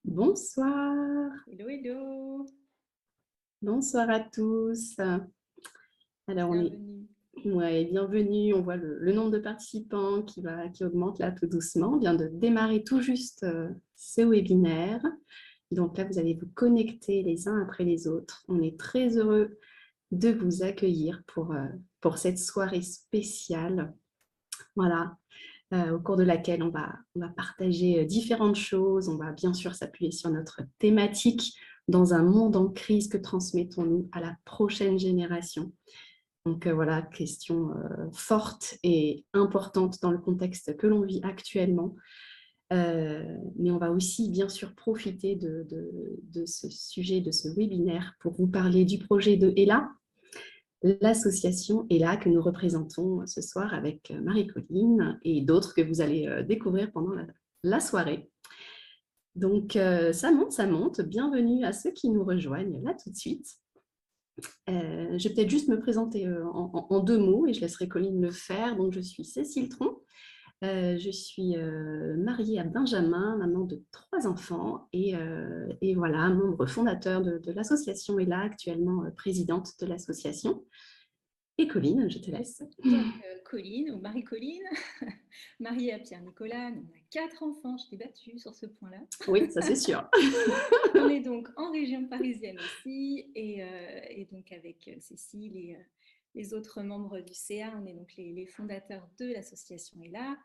Bonsoir, Hello, hello, bonsoir à tous. Alors, bienvenue. ouais, bienvenue. On voit le nombre de participants qui augmente là tout doucement. On vient de démarrer tout juste ce webinaire. Donc là, vous allez vous connecter les uns après les autres. On est très heureux de vous accueillir pour cette soirée spéciale. Voilà, au cours de laquelle on va partager différentes choses. On va bien sûr s'appuyer sur notre thématique dans un monde en crise, que transmettons-nous à la prochaine génération. Donc voilà, question forte et importante dans le contexte que l'on vit actuellement. Mais on va aussi bien sûr profiter de ce sujet, de ce webinaire pour vous parler du projet de Ella, l'association Ella que nous représentons ce soir avec Marie-Colline et d'autres que vous allez découvrir pendant la soirée. Donc, ça monte, ça monte. Bienvenue à ceux qui nous rejoignent là tout de suite. Je vais peut-être juste me présenter en deux mots et je laisserai Colline le faire. Donc, je suis Cécile Tron. Je suis mariée à Benjamin, maman de 3 enfants et voilà, membre fondateur de l'association Ella, actuellement présidente de l'association. Et Colline, je te laisse. Donc, Colline, ou Marie-Colline, mariée à Pierre-Nicolas, on a 4 enfants, je t'ai battue sur ce point-là. Oui, ça c'est sûr. On est donc en région parisienne aussi, et donc avec Cécile et les autres membres du CA, on est donc les fondateurs de l'association ELA.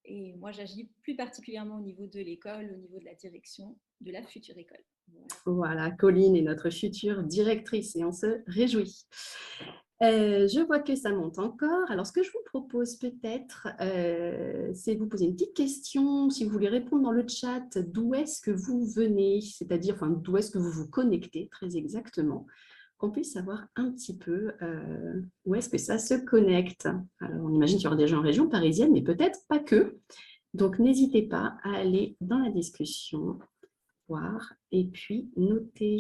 Et moi, j'agis plus particulièrement au niveau de l'école, au niveau de la direction de la future école. Voilà. Voilà, Colline est notre future directrice et on se réjouit. Je vois que ça monte encore. Alors, ce que je vous propose peut-être, c'est de vous poser une petite question. Si vous voulez répondre dans le chat, d'où est-ce que vous venez, c'est-à-dire d'où est-ce que vous vous connectez très exactement, qu'on puisse savoir un petit peu où est-ce que ça se connecte. Alors, on imagine qu'il y aura des gens en région parisienne, mais peut-être pas que. Donc, n'hésitez pas à aller dans la discussion, voir et puis noter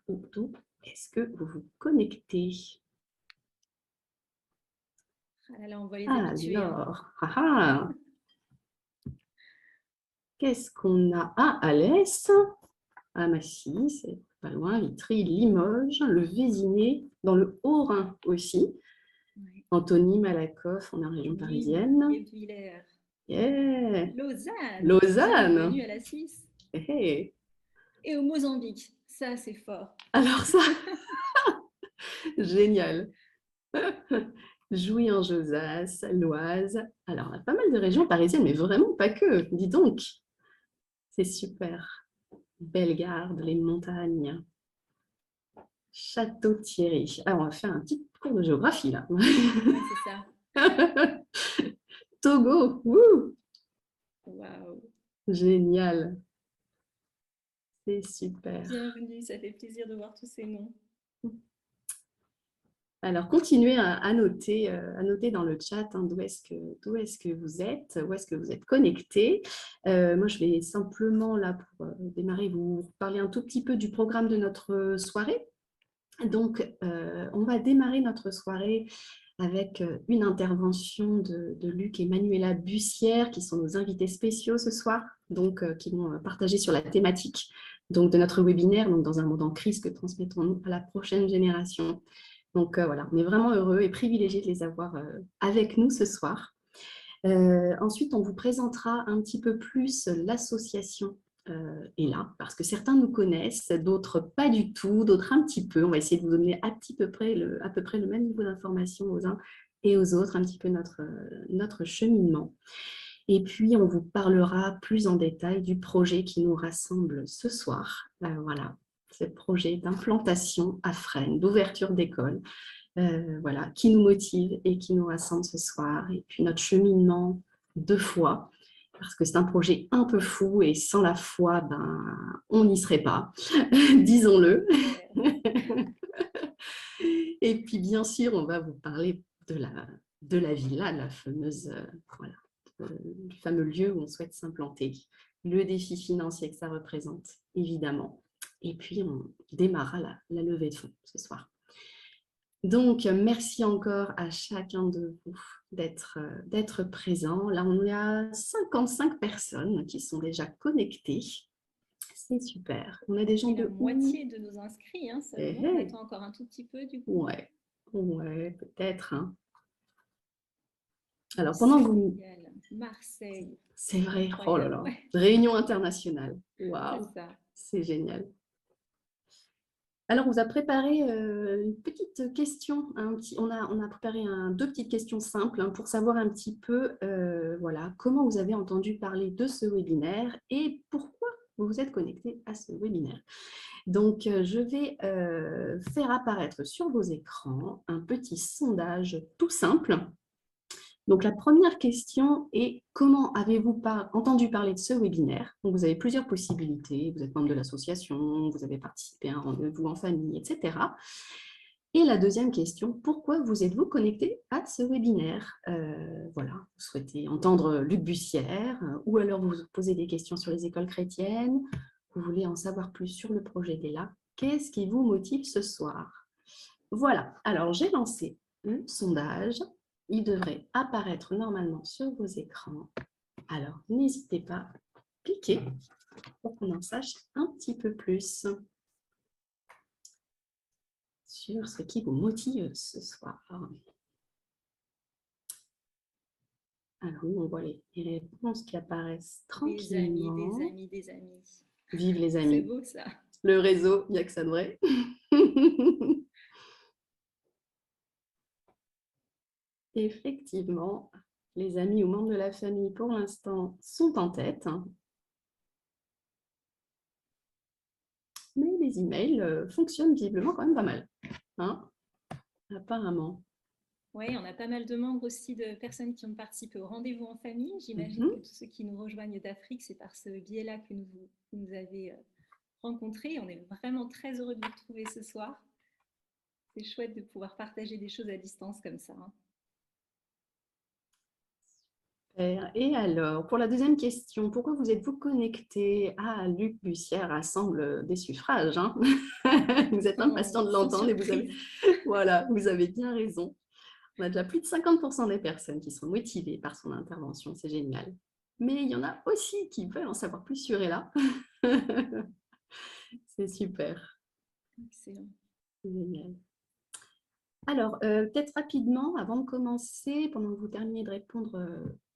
d'où est-ce que vous vous connectez. Ah là, on voit les habitués. Alors, qu'est-ce qu'on a? Ah, Alès, à Massy, c'est pas loin, Vitry, Limoges, le Vésiné, dans le Haut-Rhin aussi. Ouais. Antony, Malakoff, on est en région Nîmes, parisienne. Guebwiller, Yeah. Lausanne, Lausanne. bienvenue à la Suisse. Hey. Et au Mozambique, ça c'est fort. Alors ça, génial. Jouy en Josas, l'Oise. Alors, on a pas mal de régions parisiennes, mais vraiment pas que. Dis donc, c'est super. Bellegarde, les montagnes. Château-Thierry. Ah, on va faire un petit cours de géographie là. Ouais, c'est ça. Togo, wouh, Waouh. génial, c'est super. Bienvenue, ça fait plaisir de voir tous ces noms. Alors, continuez à noter dans le chat d'où est-ce que vous êtes, où est-ce que vous êtes connectés. Moi, je vais simplement, là, pour démarrer, vous parler un tout petit peu du programme de notre soirée. Donc, on va démarrer notre soirée avec une intervention de Luc et Manuela Bussière, qui sont nos invités spéciaux ce soir, donc qui vont partager sur la thématique donc, de notre webinaire, donc dans un monde en crise, que transmettons-nous à la prochaine génération. Donc voilà, on est vraiment heureux et privilégiés de les avoir avec nous ce soir. Ensuite, on vous présentera un petit peu plus l'association Ella, parce que certains nous connaissent, d'autres pas du tout, d'autres un petit peu. On va essayer de vous donner à peu près le même niveau d'information aux uns et aux autres, un petit peu notre cheminement. Et puis, on vous parlera plus en détail du projet qui nous rassemble ce soir. Voilà, ce projet d'implantation à Fresnes, d'ouverture d'école, voilà, qui nous motive et qui nous rassemble ce soir. Et puis, notre cheminement de foi, parce que c'est un projet un peu fou et sans la foi, on n'y serait pas, disons-le. Et puis, bien sûr, on va vous parler de la villa, la fameuse, voilà, du fameux lieu où on souhaite s'implanter, le défi financier que ça représente, évidemment. Et puis, on démarrera la levée de fonds ce soir. Donc, merci encore à chacun de vous d'être présent. Là, on a 55 personnes qui sont déjà connectées. C'est super. On a des gens C'est la de où? moitié de nos inscrits Eh, seulement. On eh. attend encore un tout petit peu du coup. Ouais, ouais, peut-être, hein. Alors, pendant que vous... Sénégal, Marseille, C'est vrai, oh là incroyable. là. Ouais, Réunion internationale. c'est Waouh, ça. c'est génial. Alors, on vous a préparé une petite question. On a préparé deux petites questions simples hein, pour savoir un petit peu voilà, comment vous avez entendu parler de ce webinaire et pourquoi vous vous êtes connecté à ce webinaire. Donc, je vais faire apparaître sur vos écrans un petit sondage tout simple. Donc, la première question est comment avez-vous entendu parler de ce webinaire? Donc, vous avez plusieurs possibilités. Vous êtes membre de l'association, vous avez participé à un rendez-vous en famille, etc. Et la deuxième question, pourquoi vous êtes-vous connecté à ce webinaire? Voilà, vous souhaitez entendre Luc Bussière ou alors vous vous posez des questions sur les écoles chrétiennes, vous voulez en savoir plus sur le projet d'Ella. Qu'est-ce qui vous motive ce soir? Voilà, alors j'ai lancé le sondage. Il devrait apparaître normalement sur vos écrans. Alors, n'hésitez pas à cliquer pour qu'on en sache un petit peu plus sur ce qui vous motive ce soir. Alors, nous, on voit les réponses qui apparaissent Des amis, des tranquillement. amis, des amis. Vive les C'est amis. beau ça. Le réseau, il n'y a que ça de vrai. Effectivement, les amis ou membres de la famille, pour l'instant, sont en tête. Mais les emails fonctionnent visiblement quand même pas mal. Hein, apparemment. Oui, on a pas mal de membres aussi de personnes qui ont participé au rendez-vous en famille. J'imagine que Mhm. tous ceux qui nous rejoignent d'Afrique, c'est par ce biais-là que vous nous avez rencontrés. On est vraiment très heureux de vous retrouver ce soir. C'est chouette de pouvoir partager des choses à distance comme ça. Et alors, pour la deuxième question, pourquoi vous êtes-vous connecté? Ah, Luc Bussière rassemble des suffrages. Hein. Vous êtes Oh, impatient de sans l'entendre et surprise. voilà, vous avez bien raison. On a déjà plus de 50% des personnes qui sont motivées par son intervention, c'est génial. Mais il y en a aussi qui veulent en savoir plus sur Ella. C'est super. Excellent. C'est génial. Alors, peut-être rapidement, avant de commencer, pendant que vous terminez de répondre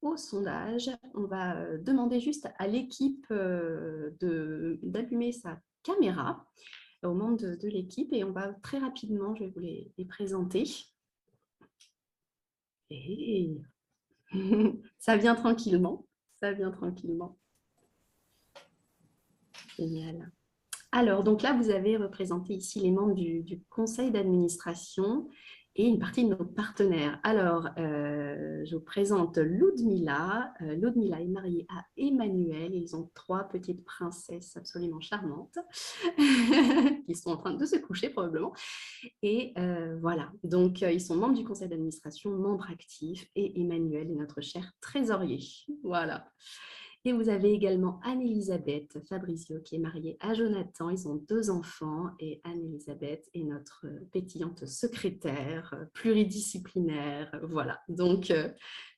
au sondage, on va demander juste à l'équipe d'allumer sa caméra, aux membres de l'équipe, et on va très rapidement, je vais vous les présenter. Et ça vient tranquillement, ça vient tranquillement. Génial. Alors, donc là, vous avez représenté ici les membres du conseil d'administration et une partie de nos partenaires. Alors, je vous présente Ludmila. Ludmila est mariée à Emmanuel. Ils ont 3 petites princesses absolument charmantes qui sont en train de se coucher probablement. Et voilà, donc ils sont membres du conseil d'administration, membres actifs, et Emmanuel est notre cher trésorier. Voilà. Et vous avez également Anne-Elisabeth Fabrizio qui est mariée à Jonathan. Ils ont 2 enfants et Anne-Elisabeth est notre pétillante secrétaire pluridisciplinaire. Voilà, donc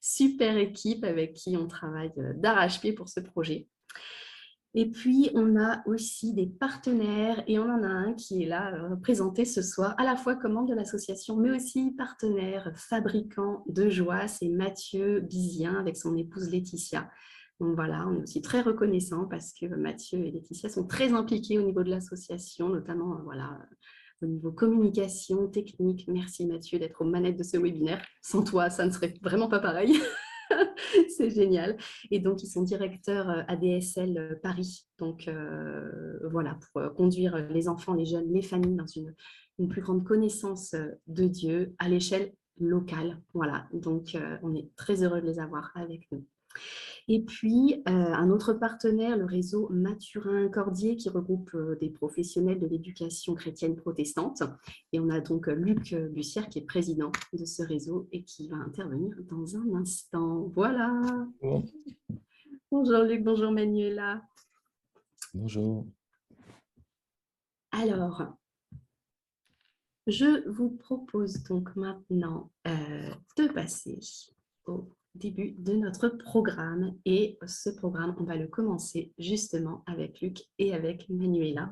super équipe avec qui on travaille d'arrache-pied pour ce projet. Et puis, on a aussi des partenaires et on en a un qui est là représenté ce soir, à la fois comme membre de l'association, mais aussi partenaire, fabricant de joie. C'est Mathieu Bizien avec son épouse Laetitia. Donc voilà, on est aussi très reconnaissant parce que Mathieu et Laetitia sont très impliqués au niveau de l'association, notamment voilà, au niveau communication, technique. Merci Mathieu d'être aux manettes de ce webinaire. Sans toi, ça ne serait vraiment pas pareil. C'est génial. Et donc, ils sont directeurs ADSL Paris. Donc, voilà, pour conduire les enfants, les jeunes, les familles dans une plus grande connaissance de Dieu à l'échelle locale. Voilà, donc on est très heureux de les avoir avec nous. Et puis, un autre partenaire, le réseau Mathurin-Cordier, qui regroupe des professionnels de l'éducation chrétienne protestante. Et on a donc Luc Bussière, qui est président de ce réseau et qui va intervenir dans un instant. Voilà. Bon. Bonjour Luc, bonjour Manuela. Bonjour. Alors, je vous propose donc maintenant de passer au début de notre programme. Et ce programme, on va le commencer justement avec Luc et avec Manuela.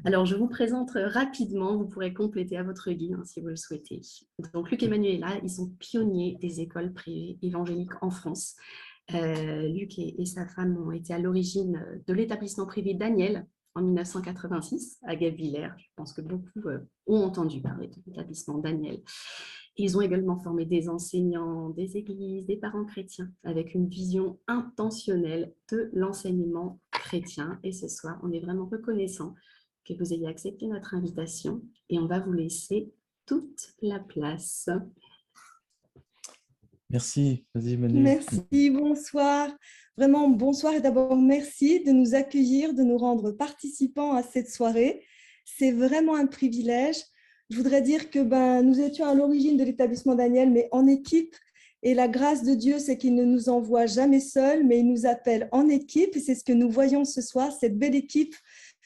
Alors, je vous présente rapidement, vous pourrez compléter à votre guise si vous le souhaitez. Donc, Luc et Manuela, ils sont pionniers des écoles privées évangéliques en France. Luc et sa femme ont été à l'origine de l'établissement privé Daniel en 1986 à Guebwiller. Je pense que beaucoup ont entendu parler de l'établissement Daniel. Ils ont également formé des enseignants, des églises, des parents chrétiens avec une vision intentionnelle de l'enseignement chrétien. Et ce soir, on est vraiment reconnaissant que vous ayez accepté notre invitation et on va vous laisser toute la place. Merci, vas-y Manu. Merci, bonsoir. Vraiment, bonsoir et d'abord merci de nous accueillir, de nous rendre participants à cette soirée. C'est vraiment un privilège. Je voudrais dire que nous étions à l'origine de l'établissement Daniel, mais en équipe. Et la grâce de Dieu, c'est qu'il ne nous envoie jamais seuls, mais il nous appelle en équipe. Et c'est ce que nous voyons ce soir, cette belle équipe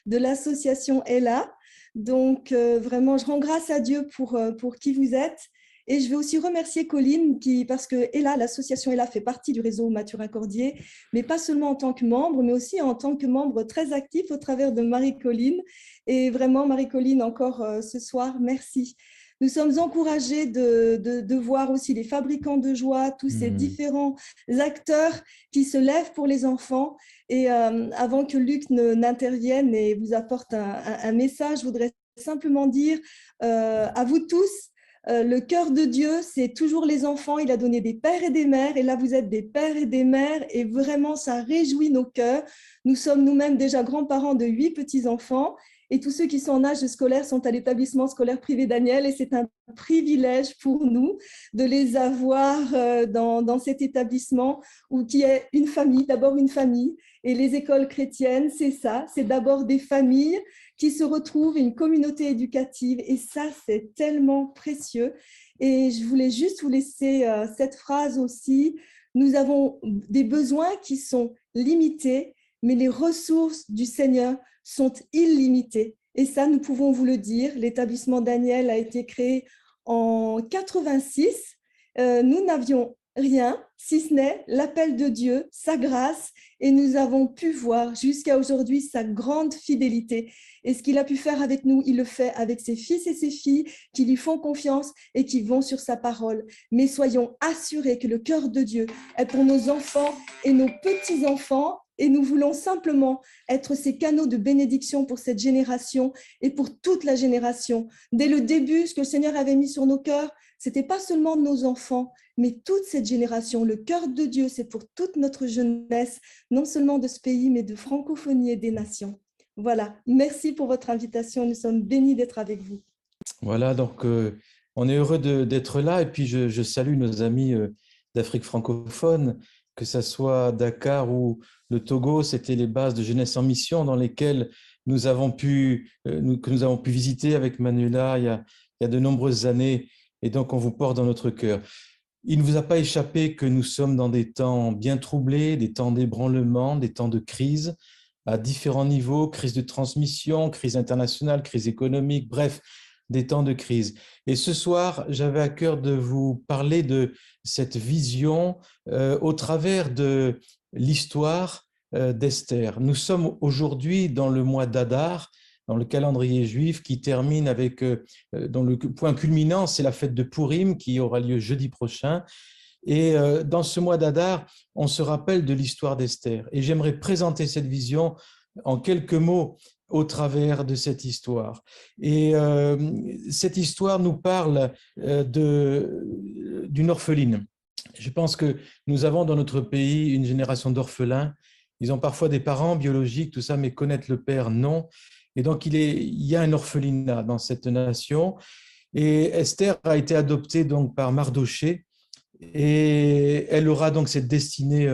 de l'association Ella. Donc, vraiment, je rends grâce à Dieu pour qui vous êtes. Et je vais aussi remercier Colline, parce que Ella, l'association Ella fait partie du réseau Mathurin Cordier, mais pas seulement en tant que membre, mais aussi en tant que membre très actif au travers de Marie-Colline. Et vraiment, Marie-Colline, encore ce soir, merci. Nous sommes encouragés de voir aussi les fabricants de joie, tous ces différents acteurs qui se lèvent pour les enfants. Et avant que Luc n'intervienne et vous apporte un message, je voudrais simplement dire à vous tous, le cœur de Dieu, c'est toujours les enfants. Il a donné des pères et des mères. Et là, vous êtes des pères et des mères. Et vraiment, ça réjouit nos cœurs. Nous sommes nous-mêmes déjà grands-parents de 8 petits-enfants. Et tous ceux qui sont en âge scolaire sont à l'établissement scolaire privé Daniel. Et c'est un privilège pour nous de les avoir dans cet établissement qui est une famille, d'abord une famille. Et les écoles chrétiennes, c'est ça. C'est d'abord des familles qui se retrouvent, une communauté éducative. Et ça, c'est tellement précieux. Et je voulais juste vous laisser cette phrase aussi. Nous avons des besoins qui sont limités, mais les ressources du Seigneur sont illimitées. Et ça, nous pouvons vous le dire. L'établissement Daniel a été créé en 86. Nous n'avions rien, si ce n'est l'appel de Dieu, sa grâce, et nous avons pu voir jusqu'à aujourd'hui sa grande fidélité. Et ce qu'il a pu faire avec nous, il le fait avec ses fils et ses filles qui lui font confiance et qui vont sur sa parole. Mais soyons assurés que le cœur de Dieu est pour nos enfants et nos petits-enfants. Et nous voulons simplement être ces canaux de bénédiction pour cette génération et pour toute la génération. Dès le début, ce que le Seigneur avait mis sur nos cœurs, ce n'était pas seulement nos enfants, mais toute cette génération. Le cœur de Dieu, c'est pour toute notre jeunesse, non seulement de ce pays, mais de francophonie et des nations. Voilà, merci pour votre invitation. Nous sommes bénis d'être avec vous. Voilà, donc on est heureux d'être là. Et puis je salue nos amis d'Afrique francophone, que ce soit Dakar ou le Togo. C'était les bases de Jeunesse en Mission dans lesquelles nous avons pu visiter avec Manuela il y a de nombreuses années. Et donc, on vous porte dans notre cœur. Il ne vous a pas échappé que nous sommes dans des temps bien troublés, des temps d'ébranlement, des temps de crise à différents niveaux, crise de transmission, crise internationale, crise économique, bref, des temps de crise. Et ce soir, j'avais à cœur de vous parler de cette vision au travers de l'histoire d'Esther. Nous sommes aujourd'hui dans le mois d'Adar, dans le calendrier juif, qui termine avec, dont le point culminant, c'est la fête de Pourim qui aura lieu jeudi prochain. Et dans ce mois d'Adar, on se rappelle de l'histoire d'Esther. Et j'aimerais présenter cette vision en quelques mots au travers de cette histoire. Et cette histoire nous parle d'une orpheline. Je pense que nous avons dans notre pays une génération d'orphelins. Ils ont parfois des parents biologiques, tout ça, mais connaître le père, non. Et donc, il y a un orphelinat dans cette nation. Et Esther a été adoptée donc par Mardoché. Et elle aura donc cette destinée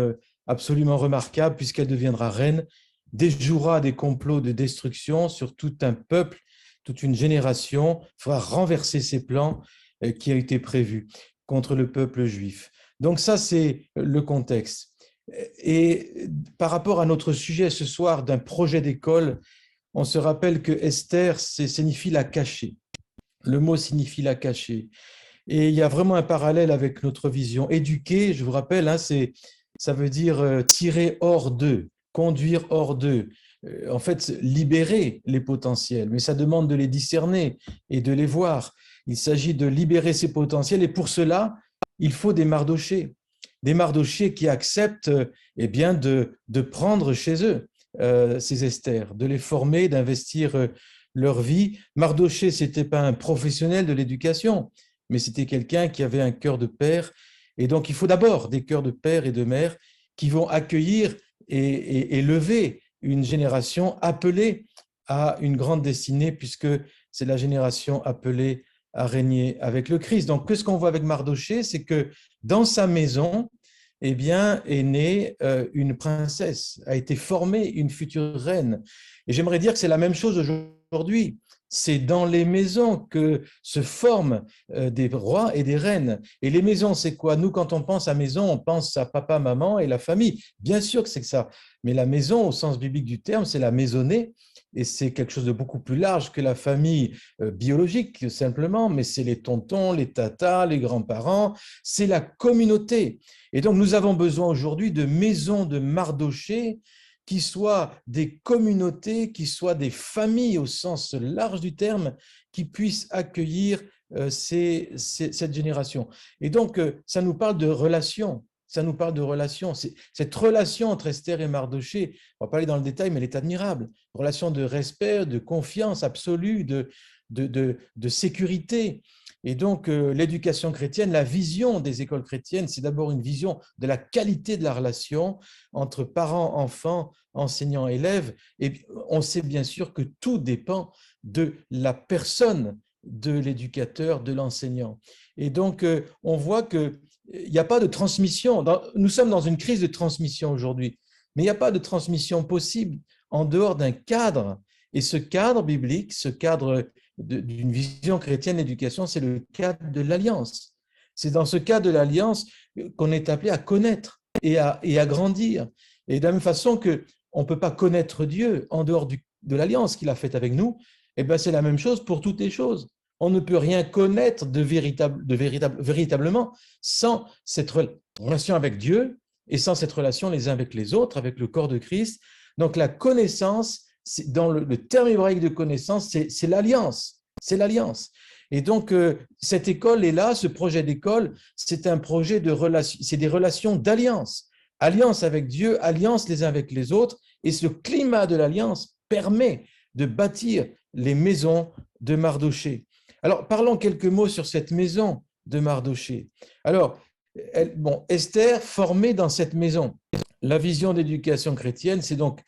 absolument remarquable puisqu'elle deviendra reine, déjouera des complots de destruction sur tout un peuple, toute une génération, fera renverser ses plans qui a été prévus contre le peuple juif. Donc ça, c'est le contexte. Et par rapport à notre sujet ce soir d'un projet d'école, on se rappelle que Esther signifie la cachée. Le mot signifie la cachée. Et il y a vraiment un parallèle avec notre vision. Éduquer, je vous rappelle, hein, ça veut dire tirer hors d'eux, conduire hors d'eux. En fait, libérer les potentiels, mais ça demande de les discerner et de les voir. Il s'agit de libérer ces potentiels et pour cela, il faut des Mardochées qui acceptent eh bien, de prendre chez eux ces Esther, de les former, d'investir leur vie. Mardoché, ce n'était pas un professionnel de l'éducation, mais c'était quelqu'un qui avait un cœur de père. Et donc, il faut d'abord des cœurs de père et de mère qui vont accueillir et lever une génération appelée à une grande destinée, puisque c'est la génération appelée à régner avec le Christ. Donc, qu'est-ce qu'on voit avec Mardoché? C'est que dans sa maison, eh bien, est née une princesse, a été formée une future reine. Et j'aimerais dire que c'est la même chose aujourd'hui. C'est dans les maisons que se forment des rois et des reines. Et les maisons, c'est quoi? Nous, quand on pense à maison, on pense à papa, maman et la famille. Bien sûr que c'est que ça. Mais la maison, au sens biblique du terme, c'est la maisonnée. Et c'est quelque chose de beaucoup plus large que la famille biologique, simplement. Mais c'est les tontons, les tatas, les grands-parents. C'est la communauté. Et donc, nous avons besoin aujourd'hui de maisons de Mardoché qui soient des communautés, qui soient des familles au sens large du terme, qui puissent accueillir cette génération. Et donc, ça nous parle de relations. Ça nous parle de relations. Cette relation entre Esther et Mardoché, on ne va pas aller dans le détail, mais elle est admirable. Relation de respect, de confiance absolue, de sécurité. Et donc, l'éducation chrétienne, la vision des écoles chrétiennes, c'est d'abord une vision de la qualité de la relation entre parents, enfants, enseignants, élèves. Et on sait bien sûr que tout dépend de la personne de l'éducateur, de l'enseignant. Et donc, on voit qu'il n'y a pas de transmission. Nous sommes dans une crise de transmission aujourd'hui, mais il n'y a pas de transmission possible en dehors d'un cadre. Et ce cadre biblique, ce cadre d'une vision chrétienne d'éducation, c'est le cadre de l'alliance. C'est dans ce cadre de l'alliance qu'on est appelé à connaître et à grandir. Et de la même façon qu'on ne peut pas connaître Dieu en dehors de l'alliance qu'il a faite avec nous, et bien c'est la même chose pour toutes les choses. On ne peut rien connaître véritablement sans cette relation avec Dieu et sans cette relation les uns avec les autres, avec le corps de Christ. Donc la connaissance, dans le terme hébraïque de connaissance, c'est l'alliance. C'est l'alliance. Et donc, cette école est là, ce projet d'école, c'est un projet de relation, c'est des relations d'alliance. Alliance avec Dieu, alliance les uns avec les autres. Et ce climat de l'alliance permet de bâtir les maisons de Mardoché. Alors, parlons quelques mots sur cette maison de Mardoché. Alors, Esther formée dans cette maison. La vision d'éducation chrétienne, c'est donc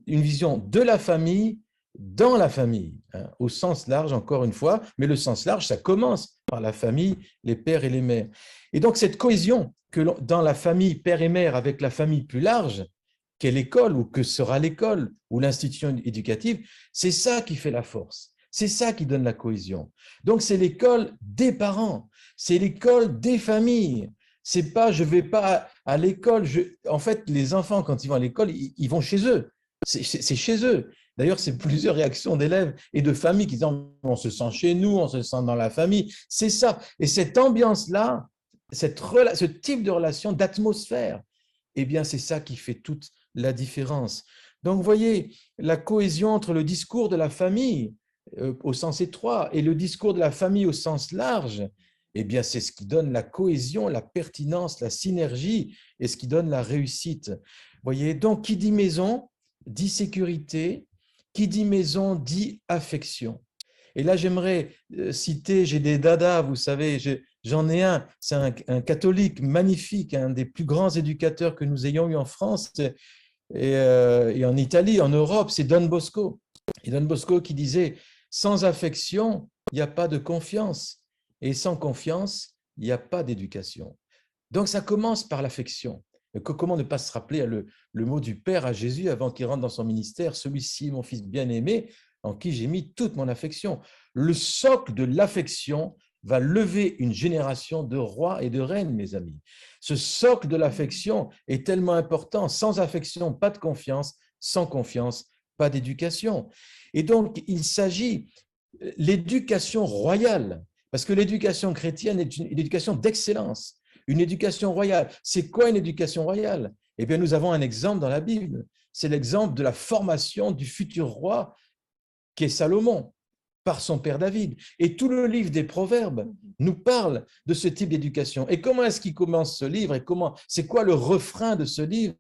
une vision de la famille dans la famille, hein, au sens large, encore une fois, mais le sens large, ça commence par la famille, les pères et les mères. Et donc, cette cohésion que dans la famille père et mère avec la famille plus large, qu'est l'école ou que sera l'école ou l'institution éducative, c'est ça qui fait la force. C'est ça qui donne la cohésion. Donc, c'est l'école des parents, c'est l'école des familles. C'est pas, je vais pas à l'école. En fait, les enfants, quand ils vont à l'école, ils vont chez eux. C'est chez eux. D'ailleurs, c'est plusieurs réactions d'élèves et de familles qui disent on se sent chez nous, on se sent dans la famille. C'est ça. Et cette ambiance-là, ce type de relation, d'atmosphère, eh bien, c'est ça qui fait toute la différence. Donc, vous voyez, la cohésion entre le discours de la famille au sens étroit et le discours de la famille au sens large, eh bien, c'est ce qui donne la cohésion, la pertinence, la synergie et ce qui donne la réussite. Vous voyez, donc, qui dit maison, dit sécurité, qui dit maison, dit affection. Et là, j'aimerais citer, j'ai des dadas, vous savez, j'en ai un, c'est un catholique magnifique, un des plus grands éducateurs que nous ayons eu en France et en Italie, en Europe, c'est Don Bosco. Et Don Bosco qui disait, sans affection, il n'y a pas de confiance. Et sans confiance, il n'y a pas d'éducation. Donc, ça commence par l'affection. Comment ne pas se rappeler le mot du Père à Jésus avant qu'il rentre dans son ministère, celui-ci, mon fils bien-aimé, en qui j'ai mis toute mon affection. Le socle de l'affection va lever une génération de rois et de reines, mes amis. Ce socle de l'affection est tellement important. Sans affection, pas de confiance. Sans confiance, pas d'éducation. Et donc, il s'agit, l'éducation royale, Parce que l'éducation chrétienne est une éducation d'excellence, une éducation royale. C'est quoi une éducation royale? Eh bien, nous avons un exemple dans la Bible. C'est l'exemple de la formation du futur roi qu'est Salomon par son père David. Et tout le livre des Proverbes nous parle de ce type d'éducation. Et comment est-ce qu'il commence ce livre? Et c'est quoi le refrain de ce livre?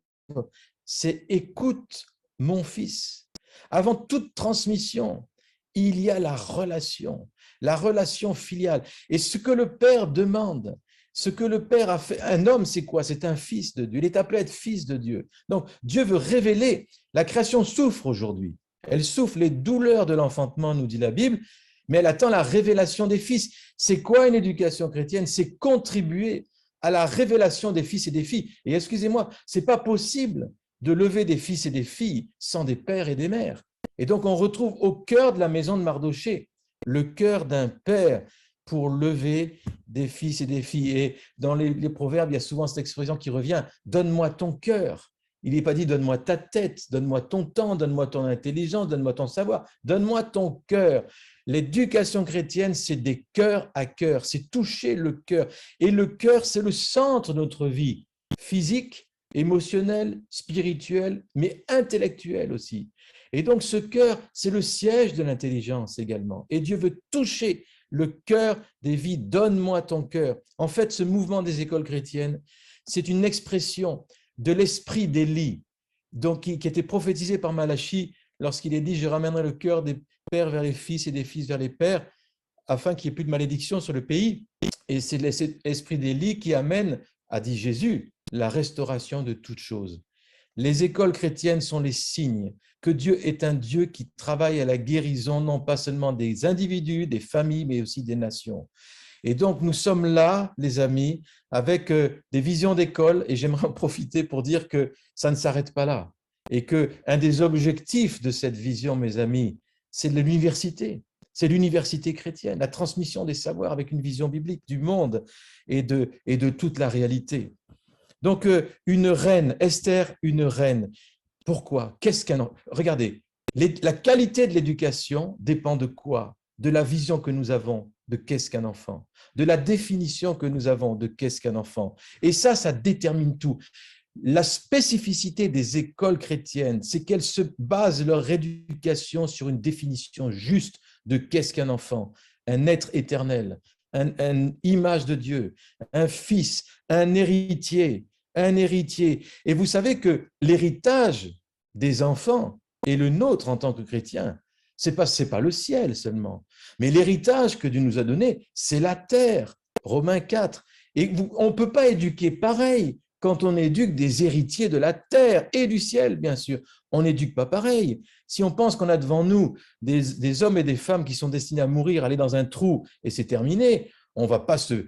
C'est « Écoute, mon fils ». Avant toute transmission, il y a la relation filiale. Et ce que le Père demande, ce que le Père a fait, un homme, c'est quoi? C'est un fils de Dieu. Il est appelé à être fils de Dieu. Donc, Dieu veut révéler. La création souffre aujourd'hui. Elle souffre les douleurs de l'enfantement, nous dit la Bible, mais elle attend la révélation des fils. C'est quoi une éducation chrétienne? C'est contribuer à la révélation des fils et des filles. Et excusez-moi, ce n'est pas possible de lever des fils et des filles sans des pères et des mères. Et donc, on retrouve au cœur de la maison de Mardochée le cœur d'un père pour lever des fils et des filles. Et dans les proverbes, il y a souvent cette expression qui revient, « Donne-moi ton cœur ». Il n'est pas dit « Donne-moi ta tête, donne-moi ton temps, donne-moi ton intelligence, donne-moi ton savoir, donne-moi ton cœur ». L'éducation chrétienne, c'est des cœurs à cœur, c'est toucher le cœur. Et le cœur, c'est le centre de notre vie, physique, émotionnelle, spirituelle, mais intellectuelle aussi. Et donc, ce cœur, c'est le siège de l'intelligence également. Et Dieu veut toucher le cœur des vies. Donne-moi ton cœur. En fait, ce mouvement des écoles chrétiennes, c'est une expression de l'esprit d'Élie, donc qui était prophétisé par Malachie lorsqu'il est dit « Je ramènerai le cœur des pères vers les fils et des fils vers les pères, afin qu'il n'y ait plus de malédiction sur le pays. » Et c'est l'esprit d'Élie qui amène, a dit Jésus, la restauration de toutes choses. Les écoles chrétiennes sont les signes que Dieu est un Dieu qui travaille à la guérison, non pas seulement des individus, des familles, mais aussi des nations. Et donc, nous sommes là, les amis, avec des visions d'école, et j'aimerais en profiter pour dire que ça ne s'arrête pas là. Et qu'un des objectifs de cette vision, mes amis, c'est l'université. C'est l'université chrétienne, la transmission des savoirs avec une vision biblique du monde et de toute la réalité. Donc, une reine, Esther, une reine. Pourquoi? Qu'est-ce qu'un... Regardez, la qualité de l'éducation dépend de quoi? De la vision que nous avons de qu'est-ce qu'un enfant, de la définition que nous avons de qu'est-ce qu'un enfant. Et ça détermine tout. La spécificité des écoles chrétiennes, c'est qu'elles se basent leur éducation sur une définition juste de qu'est-ce qu'un enfant, un être éternel, une image de Dieu, un fils, un héritier. Et vous savez que l'héritage des enfants est le nôtre en tant que chrétiens. Ce n'est pas le ciel seulement, mais l'héritage que Dieu nous a donné, c'est la terre, Romains 4. Et on ne peut pas éduquer pareil quand on éduque des héritiers de la terre et du ciel, bien sûr. On n'éduque pas pareil. Si on pense qu'on a devant nous des hommes et des femmes qui sont destinés à mourir, aller dans un trou et c'est terminé, on ne va pas se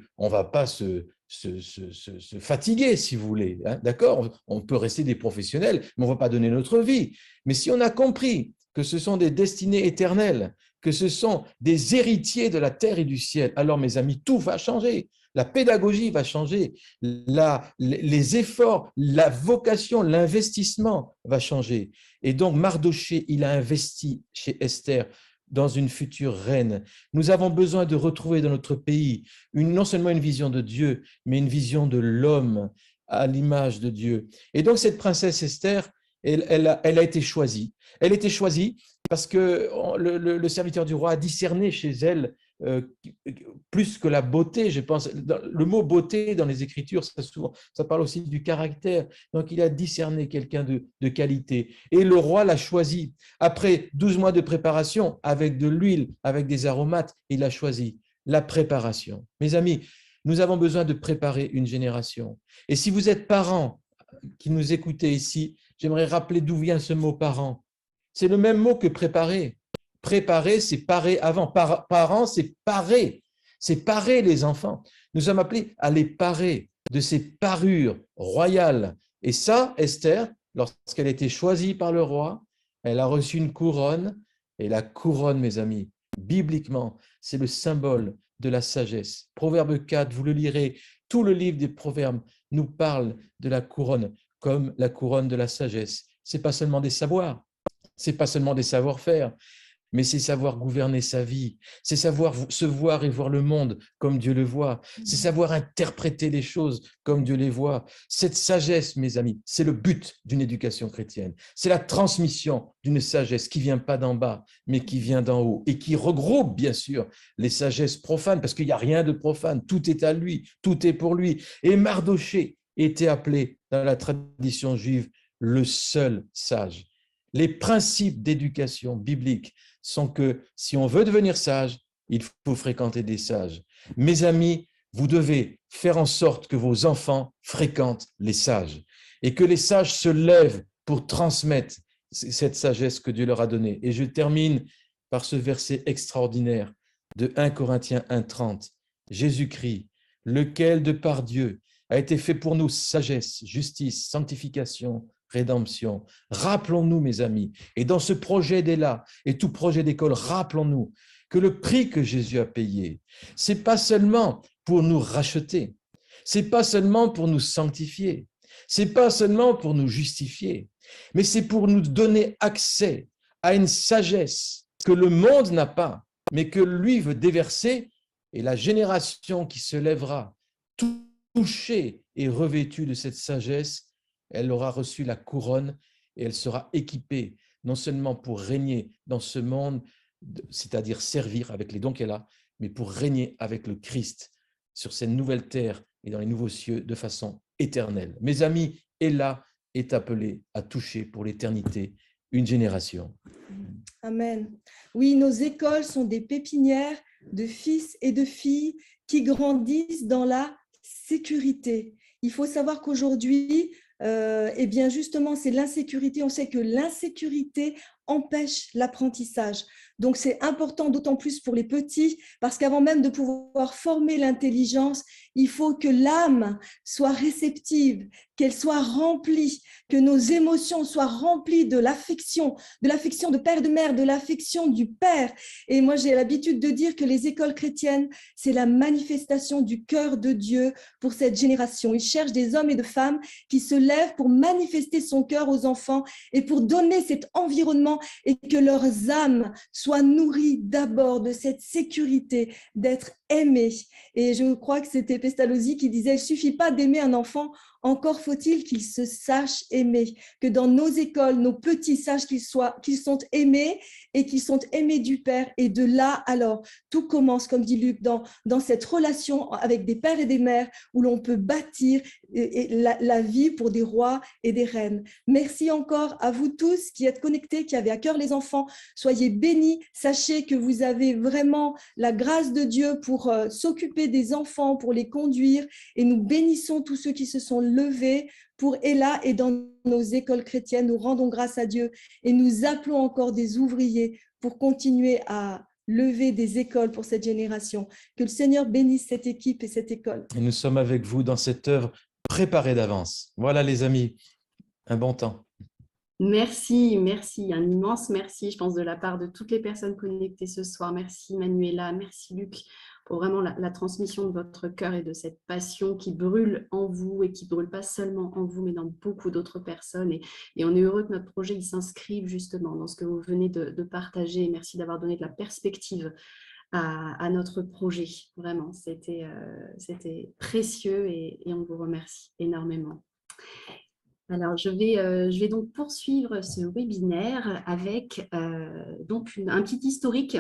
fatiguer, si vous voulez. Hein, d'accord? On peut rester des professionnels, mais on ne va pas donner notre vie. Mais si on a compris que ce sont des destinées éternelles, que ce sont des héritiers de la terre et du ciel, alors mes amis, tout va changer. La pédagogie va changer, les efforts, la vocation, l'investissement va changer. Et donc Mardochée, il a investi chez Esther dans une future reine. Nous avons besoin de retrouver dans notre pays non seulement une vision de Dieu, mais une vision de l'homme à l'image de Dieu. Et donc cette princesse Esther, elle a été choisie. Elle a été choisie parce que le serviteur du roi a discerné chez elle plus que la beauté, je pense. Le mot beauté dans les Écritures, ça parle aussi du caractère. Donc, il a discerné quelqu'un de qualité. Et le roi l'a choisi. Après 12 mois de préparation, avec de l'huile, avec des aromates, il a choisi la préparation. Mes amis, nous avons besoin de préparer une génération. Et si vous êtes parents qui nous écoutez ici, j'aimerais rappeler d'où vient ce mot « parent ». C'est le même mot que « préparer ». Préparer, c'est parer avant. Parents, c'est parer. C'est parer les enfants. Nous sommes appelés à les parer de ces parures royales. Et ça, Esther, lorsqu'elle a été choisie par le roi, elle a reçu une couronne. Et la couronne, mes amis, bibliquement, c'est le symbole de la sagesse. Proverbe 4, vous le lirez, tout le livre des Proverbes nous parle de la couronne comme la couronne de la sagesse. Ce n'est pas seulement des savoirs, ce n'est pas seulement des savoir-faire, mais c'est savoir gouverner sa vie, c'est savoir se voir et voir le monde comme Dieu le voit, c'est savoir interpréter les choses comme Dieu les voit. Cette sagesse, mes amis, c'est le but d'une éducation chrétienne. C'est la transmission d'une sagesse qui vient pas d'en bas, mais qui vient d'en haut et qui regroupe, bien sûr, les sagesses profanes, parce qu'il n'y a rien de profane, tout est à lui, tout est pour lui. Et Mardochée était appelé dans la tradition juive le seul sage. Les principes d'éducation biblique sont que si on veut devenir sage, il faut fréquenter des sages. Mes amis, vous devez faire en sorte que vos enfants fréquentent les sages et que les sages se lèvent pour transmettre cette sagesse que Dieu leur a donnée. Et je termine par ce verset extraordinaire de 1 Corinthiens 1,30. Jésus-Christ, lequel de par Dieu a été fait pour nous sagesse, justice, sanctification, rédemption. Rappelons-nous, mes amis, et dans ce projet d'Ela et tout projet d'école, rappelons-nous que le prix que Jésus a payé, c'est pas seulement pour nous racheter, c'est pas seulement pour nous sanctifier, c'est pas seulement pour nous justifier, mais c'est pour nous donner accès à une sagesse que le monde n'a pas, mais que lui veut déverser, et la génération qui se lèvera, touchée et revêtue de cette sagesse, elle aura reçu la couronne et elle sera équipée non seulement pour régner dans ce monde, c'est-à-dire servir avec les dons qu'elle a, mais pour régner avec le Christ sur cette nouvelle terre et dans les nouveaux cieux de façon éternelle. Mes amis, Ella est appelée à toucher pour l'éternité une génération. Amen. Oui, nos écoles sont des pépinières de fils et de filles qui grandissent dans la sécurité. Il faut savoir qu'aujourd'hui, eh bien justement, c'est l'insécurité. On sait que l'insécurité empêche l'apprentissage. Donc, c'est important d'autant plus pour les petits parce qu'avant même de pouvoir former l'intelligence, il faut que l'âme soit réceptive, qu'elle soit remplie, que nos émotions soient remplies de l'affection de père et de mère, de l'affection du Père. Et moi, j'ai l'habitude de dire que les écoles chrétiennes, c'est la manifestation du cœur de Dieu pour cette génération. Il cherche des hommes et de femmes qui se lèvent pour manifester son cœur aux enfants et pour donner cet environnement et que leurs âmes soient nourries d'abord de cette sécurité d'être aimés. Et je crois que c'était Pestalozzi qui disait « Il ne suffit pas d'aimer un enfant, encore faut-il qu'il se sache aimer, que dans nos écoles, nos petits sachent qu'ils sont aimés et qu'ils sont aimés du Père. Et de là, alors, tout commence, comme dit Luc, dans cette relation avec des pères et des mères où l'on peut bâtir la vie pour des rois et des reines. Merci encore à vous tous qui êtes connectés, qui avez à cœur les enfants. Soyez bénis. Sachez que vous avez vraiment la grâce de Dieu pour s'occuper des enfants, pour les conduire. Et nous bénissons tous ceux qui se sont levés pour Ella et dans nos écoles chrétiennes. Nous rendons grâce à Dieu et nous appelons encore des ouvriers pour continuer à lever des écoles pour cette génération. Que le Seigneur bénisse cette équipe et cette école. Et nous sommes avec vous dans cette œuvre préparée d'avance. Voilà les amis, un bon temps. Merci, merci, un immense merci, je pense, de la part de toutes les personnes connectées ce soir. Merci Manuela, merci Luc, pour vraiment la transmission de votre cœur et de cette passion qui brûle en vous et qui ne brûle pas seulement en vous, mais dans beaucoup d'autres personnes. Et on est heureux que notre projet s'inscrive justement dans ce que vous venez de partager. Merci d'avoir donné de la perspective à notre projet. Vraiment, c'était précieux et on vous remercie énormément. Alors, je vais donc poursuivre ce webinaire avec donc un petit historique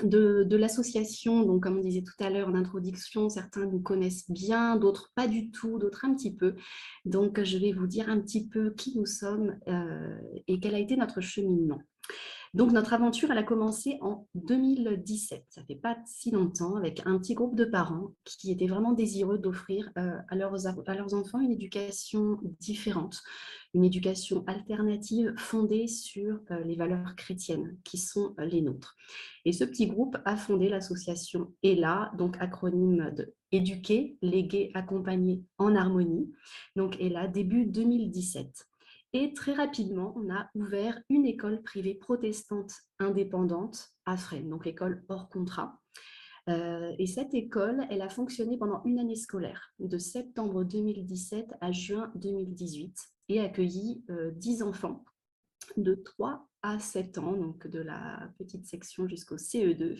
de l'association. Donc, comme on disait tout à l'heure en introduction, certains nous connaissent bien, d'autres pas du tout, d'autres un petit peu. Donc, je vais vous dire un petit peu qui nous sommes et quel a été notre cheminement. Donc, notre aventure, elle a commencé en 2017. Ça ne fait pas si longtemps, avec un petit groupe de parents qui étaient vraiment désireux d'offrir à leurs enfants une éducation différente, une éducation alternative fondée sur les valeurs chrétiennes qui sont les nôtres. Et ce petit groupe a fondé l'association ELA, donc acronyme de Éduquer, Léguer, Accompagner en Harmonie. Donc ELA, début 2017. Et très rapidement, on a ouvert une école privée protestante indépendante à Fresnes, donc école hors contrat. Et cette école, elle a fonctionné pendant une année scolaire, de septembre 2017 à juin 2018, et a accueilli 10 enfants de 3 à 7 ans, donc de la petite section jusqu'au CE2.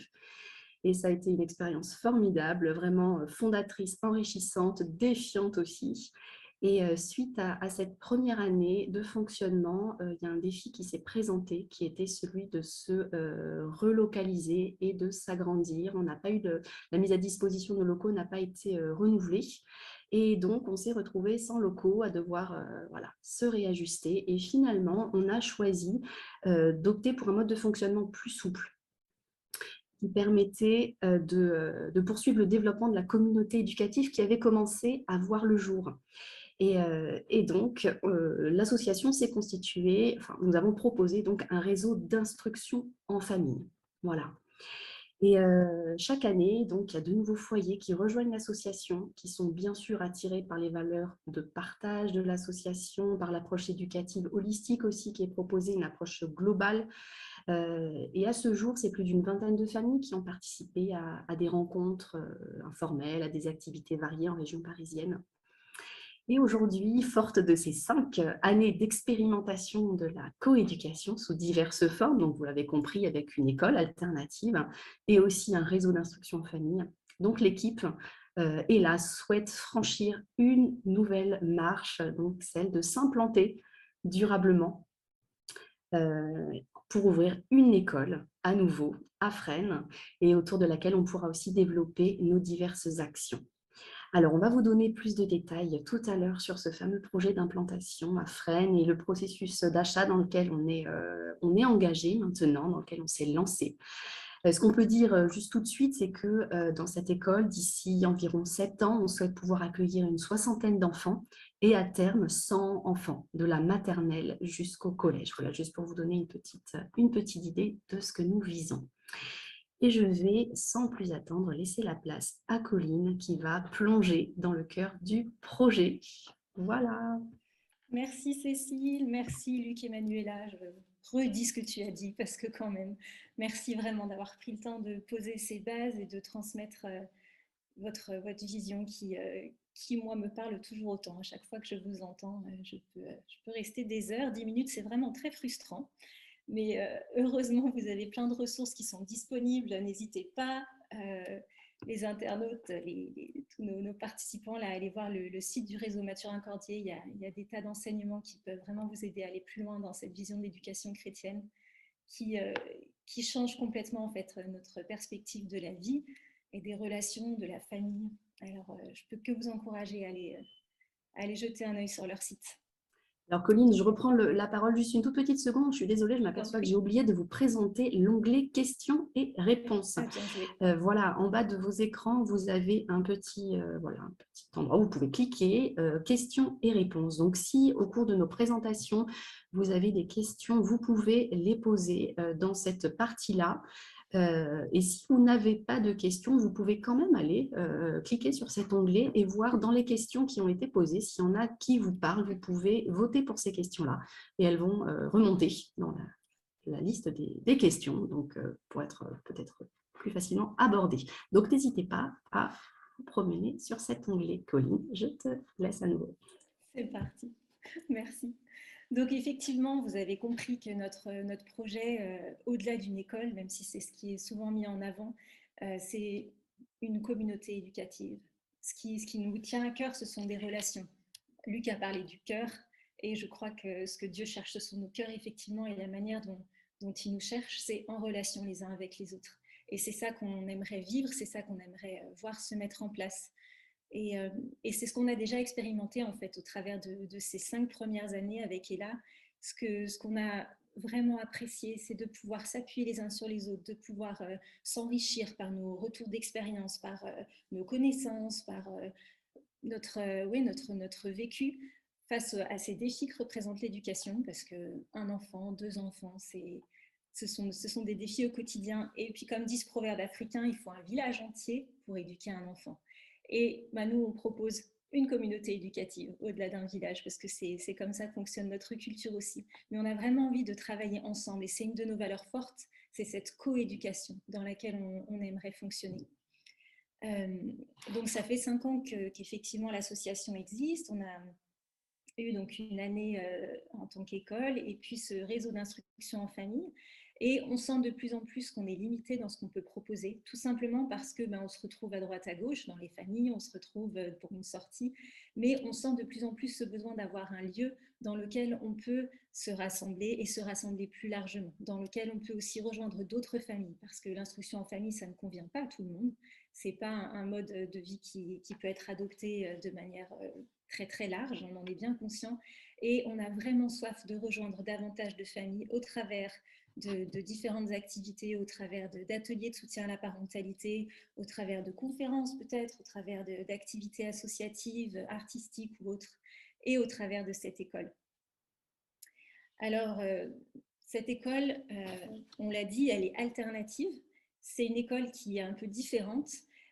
Et ça a été une expérience formidable, vraiment fondatrice, enrichissante, défiante aussi. Et suite à cette première année de fonctionnement, il y a un défi qui s'est présenté, qui était celui de se relocaliser et de s'agrandir. On n'a pas eu la mise à disposition de locaux n'a pas été renouvelée. Et donc, on s'est retrouvé sans locaux, à devoir voilà, se réajuster. Et finalement, on a choisi d'opter pour un mode de fonctionnement plus souple, qui permettait de poursuivre le développement de la communauté éducative qui avait commencé à voir le jour. Et donc, l'association s'est constituée, enfin, nous avons proposé donc un réseau d'instruction en famille. Voilà. Et chaque année, donc, il y a de nouveaux foyers qui rejoignent l'association, qui sont bien sûr attirés par les valeurs de partage de l'association, par l'approche éducative holistique aussi qui est proposée, une approche globale. Et à ce jour, c'est plus d'une vingtaine de familles qui ont participé à des rencontres informelles, à des activités variées en région parisienne. Et aujourd'hui, forte de ces 5 années d'expérimentation de la coéducation sous diverses formes, donc vous l'avez compris, avec une école alternative et aussi un réseau d'instruction en famille, donc l'équipe, hélas, souhaite franchir une nouvelle marche, donc celle de s'implanter durablement pour ouvrir une école à nouveau à Fresnes et autour de laquelle on pourra aussi développer nos diverses actions. Alors, on va vous donner plus de détails tout à l'heure sur ce fameux projet d'implantation à Fresnes et le processus d'achat dans lequel on est engagé maintenant, dans lequel on s'est lancé. Ce qu'on peut dire juste tout de suite, c'est que dans cette école, d'ici environ 7 ans, on souhaite pouvoir accueillir une 60aine d'enfants et à terme 100 enfants, de la maternelle jusqu'au collège. Voilà, juste pour vous donner une petite idée de ce que nous visons. Et je vais, sans plus attendre, laisser la place à Colline qui va plonger dans le cœur du projet. Voilà. Merci Cécile, merci Luc et Manuela. Je redis ce que tu as dit parce que quand même, merci vraiment d'avoir pris le temps de poser ces bases et de transmettre votre vision qui, moi, me parle toujours autant. À chaque fois que je vous entends, je peux rester des heures. 10 minutes, c'est vraiment très frustrant. Mais heureusement, vous avez plein de ressources qui sont disponibles. N'hésitez pas, les internautes, tous nos participants, là, à aller voir le site du réseau Mathurin Cordier. Il y a des tas d'enseignements qui peuvent vraiment vous aider à aller plus loin dans cette vision d'éducation chrétienne qui change complètement en fait, notre perspective de la vie et des relations, de la famille. Alors, je peux que vous encourager à aller jeter un œil sur leur site. Alors Colline, je reprends la parole juste une toute petite seconde. Je suis désolée, je m'aperçois que j'ai oublié de vous présenter l'onglet questions et réponses. Voilà, en bas de vos écrans, vous avez un petit endroit où vous pouvez cliquer questions et réponses. Donc si au cours de nos présentations, vous avez des questions, vous pouvez les poser dans cette partie-là. Et si vous n'avez pas de questions, vous pouvez quand même aller cliquer sur cet onglet et voir dans les questions qui ont été posées, s'il y en a qui vous parlent, vous pouvez voter pour ces questions-là et elles vont remonter dans la liste des questions, donc pour être peut-être plus facilement abordées. Donc n'hésitez pas à vous promener sur cet onglet. Colline, je te laisse à nouveau. C'est parti, merci. Donc effectivement, vous avez compris que notre projet, au-delà d'une école, même si c'est ce qui est souvent mis en avant, c'est une communauté éducative. Ce qui nous tient à cœur, ce sont des relations. Luc a parlé du cœur, et je crois que ce que Dieu cherche sur nos cœurs, effectivement, et la manière dont il nous cherche, c'est en relation les uns avec les autres. Et c'est ça qu'on aimerait vivre, c'est ça qu'on aimerait voir se mettre en place. Et c'est ce qu'on a déjà expérimenté en fait au travers de ces 5 premières années avec Ella. Ce qu'on a vraiment apprécié, c'est de pouvoir s'appuyer les uns sur les autres, de pouvoir s'enrichir par nos retours d'expérience, par nos connaissances, par notre vécu face à ces défis que représente l'éducation, parce qu'un enfant, 2 enfants, ce sont des défis au quotidien. Et puis comme dit ce proverbe africain, il faut un village entier pour éduquer un enfant. Et nous, on propose une communauté éducative au-delà d'un village, parce que c'est comme ça que fonctionne notre culture aussi. Mais on a vraiment envie de travailler ensemble, et c'est une de nos valeurs fortes, c'est cette coéducation dans laquelle on aimerait fonctionner. Donc ça fait 5 ans qu'effectivement l'association existe. eu donc une année en tant qu'école et puis ce réseau d'instruction en famille. Et on sent de plus en plus qu'on est limité dans ce qu'on peut proposer, tout simplement parce que on se retrouve à droite à gauche dans les familles, on se retrouve pour une sortie, mais on sent de plus en plus ce besoin d'avoir un lieu dans lequel on peut se rassembler et se rassembler plus largement, dans lequel on peut aussi rejoindre d'autres familles, parce que l'instruction en famille, ça ne convient pas à tout le monde. C'est pas un mode de vie qui peut être adopté de manière très très large, on en est bien conscient, et on a vraiment soif de rejoindre davantage de familles au travers de différentes activités, au travers d'ateliers de soutien à la parentalité, au travers de conférences peut-être, au travers d'activités associatives, artistiques ou autres, et au travers de cette école. Alors, cette école, on l'a dit, elle est alternative. C'est une école qui est un peu différente,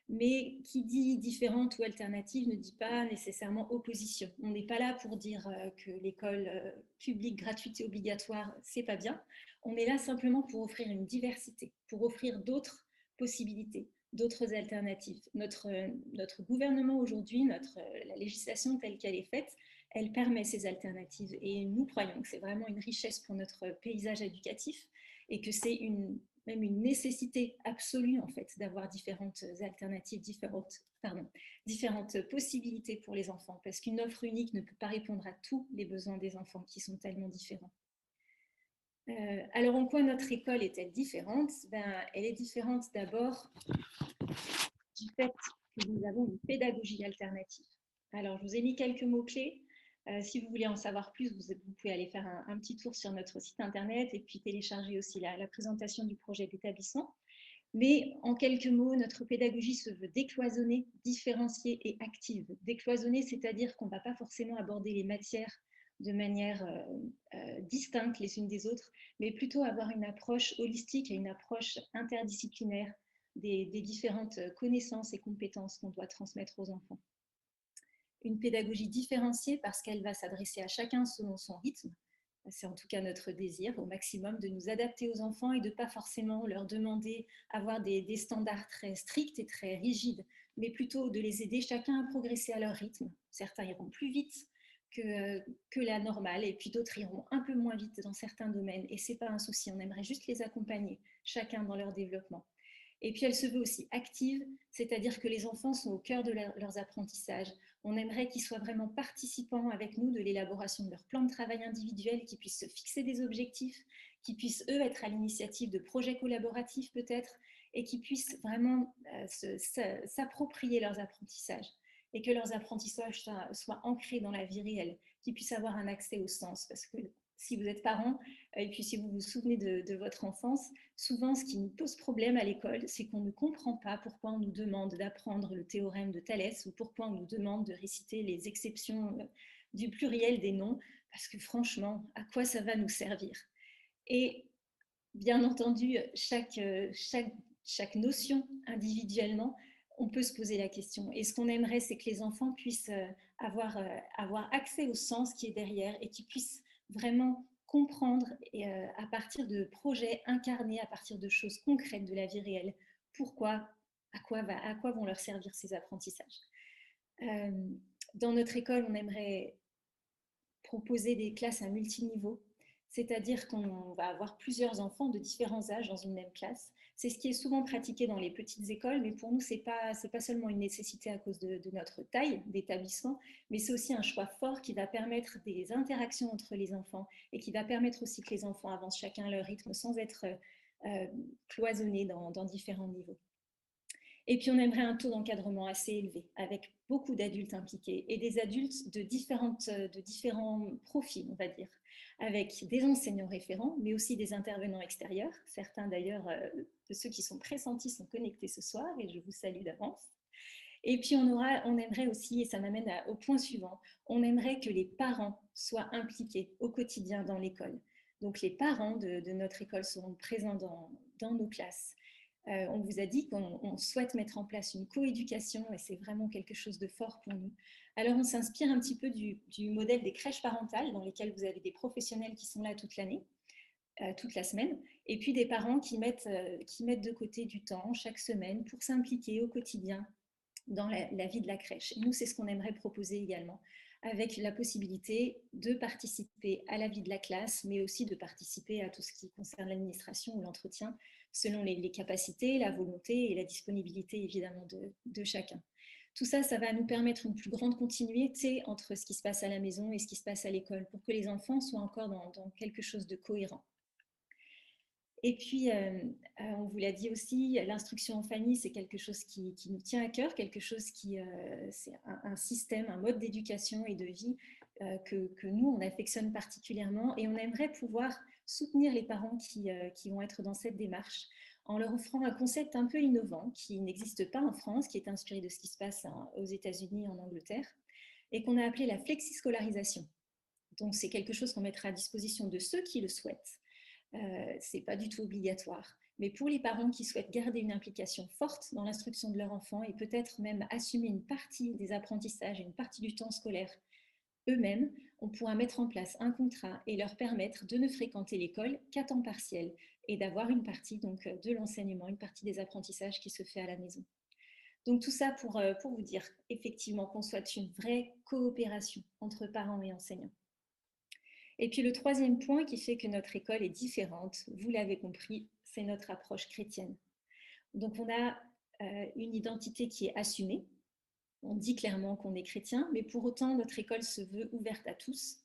mais qui dit différente ou alternative ne dit pas nécessairement opposition. On n'est pas là pour dire que l'école publique gratuite et obligatoire, c'est pas bien. On est là simplement pour offrir une diversité, pour offrir d'autres possibilités, d'autres alternatives. Notre gouvernement aujourd'hui, la législation telle qu'elle est faite, elle permet ces alternatives et nous croyons que c'est vraiment une richesse pour notre paysage éducatif et que c'est même une nécessité absolue en fait d'avoir différentes alternatives, différentes possibilités pour les enfants, parce qu'une offre unique ne peut pas répondre à tous les besoins des enfants qui sont tellement différents. Alors en quoi notre école est-elle différente? Elle est différente d'abord du fait que nous avons une pédagogie alternative. Alors je vous ai mis quelques mots-clés. Si vous voulez en savoir plus, vous pouvez aller faire un petit tour sur notre site internet et puis télécharger aussi la présentation du projet d'établissement. Mais en quelques mots, notre pédagogie se veut décloisonnée, différenciée et active. Décloisonnée, c'est-à-dire qu'on ne va pas forcément aborder les matières de manière distincte les unes des autres, mais plutôt avoir une approche holistique et une approche interdisciplinaire des différentes connaissances et compétences qu'on doit transmettre aux enfants. Une pédagogie différenciée parce qu'elle va s'adresser à chacun selon son rythme. C'est en tout cas notre désir au maximum de nous adapter aux enfants et de ne pas forcément leur demander avoir des standards très stricts et très rigides, mais plutôt de les aider chacun à progresser à leur rythme. Certains iront plus vite que la normale et puis d'autres iront un peu moins vite dans certains domaines et ce n'est pas un souci, on aimerait juste les accompagner chacun dans leur développement. Et puis elle se veut aussi active, c'est-à-dire que les enfants sont au cœur de leurs apprentissages. On aimerait qu'ils soient vraiment participants avec nous de l'élaboration de leur plan de travail individuel, qu'ils puissent se fixer des objectifs, qu'ils puissent eux être à l'initiative de projets collaboratifs peut-être, et qu'ils puissent vraiment s'approprier leurs apprentissages et que leurs apprentissages soient ancrés dans la vie réelle, qu'ils puissent avoir un accès au sens, parce que si vous êtes parent, et puis si vous vous souvenez de votre enfance, souvent ce qui nous pose problème à l'école, c'est qu'on ne comprend pas pourquoi on nous demande d'apprendre le théorème de Thalès ou pourquoi on nous demande de réciter les exceptions du pluriel des noms, parce que franchement, à quoi ça va nous servir? Et bien entendu, chaque notion individuellement, on peut se poser la question. Et ce qu'on aimerait, c'est que les enfants puissent avoir accès au sens qui est derrière et qu'ils puissent vraiment comprendre à partir de projets incarnés, à partir de choses concrètes de la vie réelle, à quoi vont leur servir ces apprentissages. Dans notre école, on aimerait proposer des classes à multiniveaux, c'est-à-dire qu'on va avoir plusieurs enfants de différents âges dans une même classe. C'est ce qui est souvent pratiqué dans les petites écoles, mais pour nous, ce n'est pas seulement une nécessité à cause de notre taille d'établissement, mais c'est aussi un choix fort qui va permettre des interactions entre les enfants et qui va permettre aussi que les enfants avancent chacun à leur rythme sans être cloisonnés dans différents niveaux. Et puis, on aimerait un taux d'encadrement assez élevé, avec beaucoup d'adultes impliqués et des adultes de différents profils, on va dire, avec des enseignants référents, mais aussi des intervenants extérieurs. Certains, d'ailleurs, de ceux qui sont pressentis sont connectés ce soir et je vous salue d'avance. Et puis, on aimerait aussi, et ça m'amène au point suivant, on aimerait que les parents soient impliqués au quotidien dans l'école. Donc, les parents de notre école seront présents dans nos classes. On vous a dit qu'on souhaite mettre en place une coéducation et c'est vraiment quelque chose de fort pour nous. Alors on s'inspire un petit peu du modèle des crèches parentales dans lesquelles vous avez des professionnels qui sont là toute l'année, toute la semaine, et puis des parents qui mettent de côté du temps chaque semaine pour s'impliquer au quotidien dans la vie de la crèche. Et nous, c'est ce qu'on aimerait proposer également, avec la possibilité de participer à la vie de la classe, mais aussi de participer à tout ce qui concerne l'administration ou l'entretien, selon les capacités, la volonté et la disponibilité évidemment de chacun. Tout ça, ça va nous permettre une plus grande continuité entre ce qui se passe à la maison et ce qui se passe à l'école, pour que les enfants soient encore dans quelque chose de cohérent. Et puis, on vous l'a dit aussi, l'instruction en famille, c'est quelque chose qui nous tient à cœur, quelque chose qui, c'est un système, un mode d'éducation et de vie que nous, on affectionne particulièrement, et on aimerait pouvoir soutenir les parents qui vont être dans cette démarche en leur offrant un concept un peu innovant qui n'existe pas en France, qui est inspiré de ce qui se passe aux États-Unis, en Angleterre, et qu'on a appelé la flexiscolarisation. Donc, c'est quelque chose qu'on mettra à disposition de ceux qui le souhaitent. Ce n'est pas du tout obligatoire. Mais pour les parents qui souhaitent garder une implication forte dans l'instruction de leur enfant et peut-être même assumer une partie des apprentissages et une partie du temps scolaire eux-mêmes, on pourra mettre en place un contrat et leur permettre de ne fréquenter l'école qu'à temps partiel et d'avoir une partie donc, de l'enseignement, une partie des apprentissages qui se fait à la maison. Donc tout ça pour vous dire effectivement qu'on souhaite une vraie coopération entre parents et enseignants. Et puis le troisième point qui fait que notre école est différente, vous l'avez compris, c'est notre approche chrétienne. Donc on a une identité qui est assumée. On dit clairement qu'on est chrétien, mais pour autant notre école se veut ouverte à tous.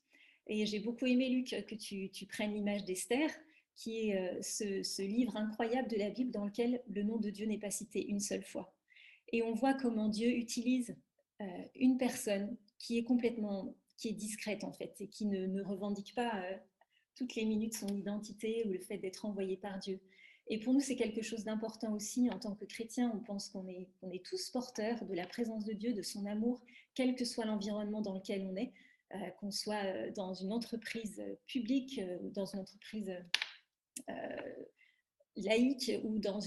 Et j'ai beaucoup aimé, Luc, que tu prennes l'image d'Esther, qui est ce livre incroyable de la Bible dans lequel le nom de Dieu n'est pas cité une seule fois. Et on voit comment Dieu utilise une personne qui est discrète en fait, et qui ne revendique pas toutes les minutes son identité ou le fait d'être envoyé par Dieu. Et pour nous, c'est quelque chose d'important aussi en tant que chrétiens. On pense qu'on est tous porteurs de la présence de Dieu, de son amour, quel que soit l'environnement dans lequel on est, qu'on soit dans une entreprise publique, dans une entreprise laïque ou dans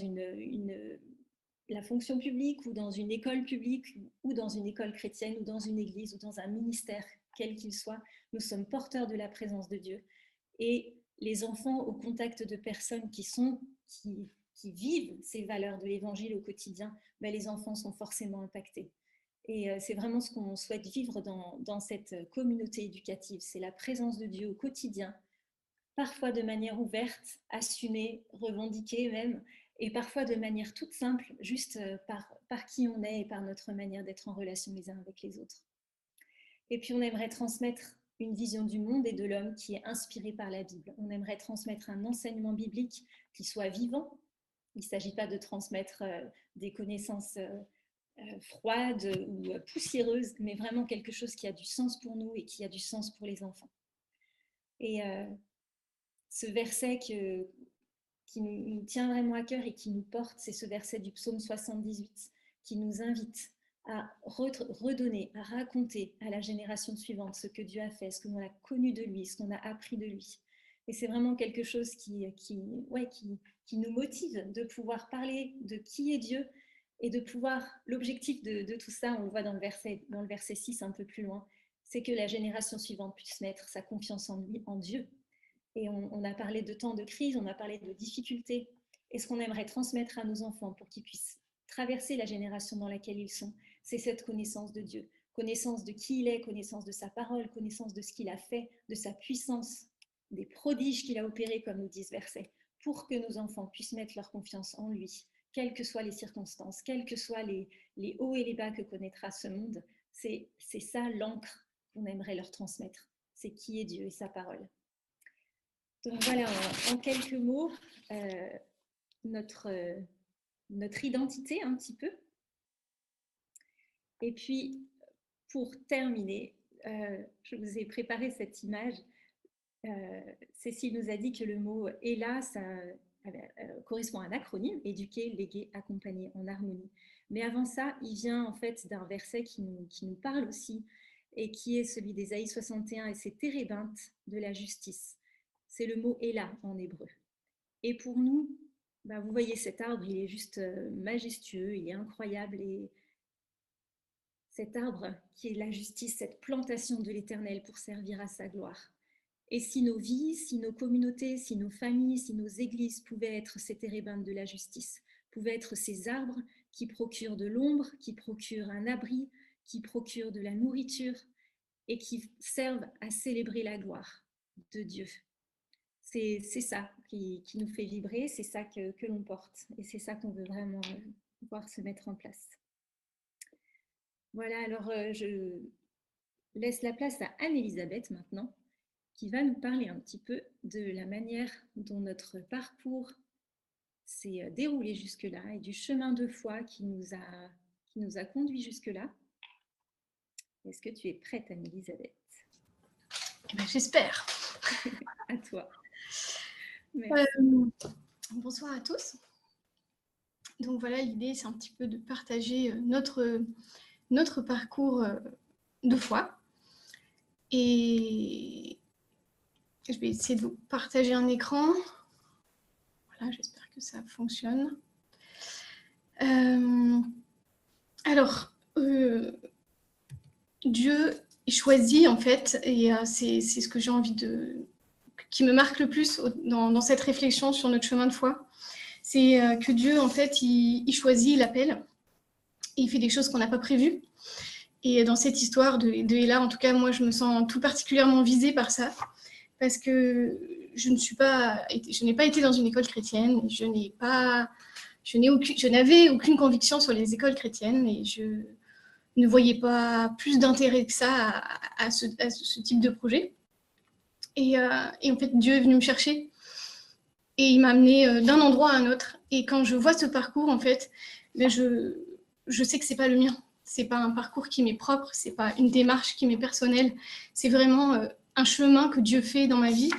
la fonction publique ou dans une école publique ou dans une école chrétienne ou dans une église ou dans un ministère, quel qu'il soit, nous sommes porteurs de la présence de Dieu. Et les enfants au contact de personnes qui vivent ces valeurs de l'évangile au quotidien, ben les enfants sont forcément impactés. Et c'est vraiment ce qu'on souhaite vivre dans cette communauté éducative, c'est la présence de Dieu au quotidien, parfois de manière ouverte, assumée, revendiquée même, et parfois de manière toute simple, juste par qui on est et par notre manière d'être en relation les uns avec les autres. Et puis on aimerait transmettre une vision du monde et de l'homme qui est inspirée par la Bible. On aimerait transmettre un enseignement biblique qui soit vivant. Il ne s'agit pas de transmettre des connaissances froides ou poussiéreuses, mais vraiment quelque chose qui a du sens pour nous et qui a du sens pour les enfants. Et ce verset qui nous tient vraiment à cœur et qui nous porte, c'est ce verset du psaume 78 qui nous invite à redonner, à raconter à la génération suivante ce que Dieu a fait, ce que l'on a connu de lui, ce qu'on a appris de lui. Et c'est vraiment quelque chose qui nous motive de pouvoir parler de qui est Dieu et de pouvoir, l'objectif de tout ça, on le voit dans le verset 6 un peu plus loin, c'est que la génération suivante puisse mettre sa confiance en lui, en Dieu. Et on a parlé de temps de crise, on a parlé de difficultés. Et ce qu'on aimerait transmettre à nos enfants pour qu'ils puissent traverser la génération dans laquelle ils sont, c'est cette connaissance de Dieu, connaissance de qui il est, connaissance de sa parole, connaissance de ce qu'il a fait, de sa puissance, des prodiges qu'il a opérés, comme nous dit ce verset, pour que nos enfants puissent mettre leur confiance en lui, quelles que soient les circonstances, quels que soient les hauts et les bas que connaîtra ce monde. C'est ça l'encre qu'on aimerait leur transmettre, c'est qui est Dieu et sa parole. Donc voilà, en quelques mots, notre identité un petit peu. Et puis, pour terminer, je vous ai préparé cette image. Cécile nous a dit que le mot « ELA » ça correspond à un acronyme, éduquer, léguer, accompagner en harmonie. Mais avant ça, il vient en fait d'un verset qui nous parle aussi et qui est celui d'Ésaïe 61 et c'est térébinthe de la justice. C'est le mot « Ela » en hébreu. Et pour nous, vous voyez cet arbre, il est juste majestueux, il est incroyable. Et cet arbre qui est la justice, cette plantation de l'Éternel pour servir à sa gloire. Et si nos vies, si nos communautés, si nos familles, si nos églises pouvaient être ces térébinthes de la justice, pouvaient être ces arbres qui procurent de l'ombre, qui procurent un abri, qui procurent de la nourriture, et qui servent à célébrer la gloire de Dieu. C'est ça qui nous fait vibrer, c'est ça que l'on porte et c'est ça qu'on veut vraiment voir se mettre en place. Voilà, alors je laisse la place à Anne-Elisabeth maintenant, qui va nous parler un petit peu de la manière dont notre parcours s'est déroulé jusque-là et du chemin de foi qui nous a conduits jusque-là. Est-ce que tu es prête, Anne-Elisabeth? J'espère. À toi. Bonsoir à tous. Donc voilà, l'idée, c'est un petit peu de partager notre parcours de foi. Et je vais essayer de vous partager un écran. Voilà, j'espère que ça fonctionne. Alors, Dieu choisit en fait, et c'est ce que j'ai envie qui me marque le plus dans cette réflexion sur notre chemin de foi, c'est que Dieu en fait, il choisit, il appelle, et il fait des choses qu'on n'a pas prévues. Et dans cette histoire de Ella, en tout cas, moi, je me sens tout particulièrement visée par ça, parce que je n'ai pas été dans une école chrétienne, je n'avais aucune conviction sur les écoles chrétiennes, et je ne voyais pas plus d'intérêt que ça à ce type de projet. Et en fait, Dieu est venu me chercher, et il m'a amené d'un endroit à un autre. Et quand je vois ce parcours, en fait, je sais que c'est pas le mien. C'est pas un parcours qui m'est propre, c'est pas une démarche qui m'est personnelle. C'est vraiment un chemin que Dieu fait dans ma vie.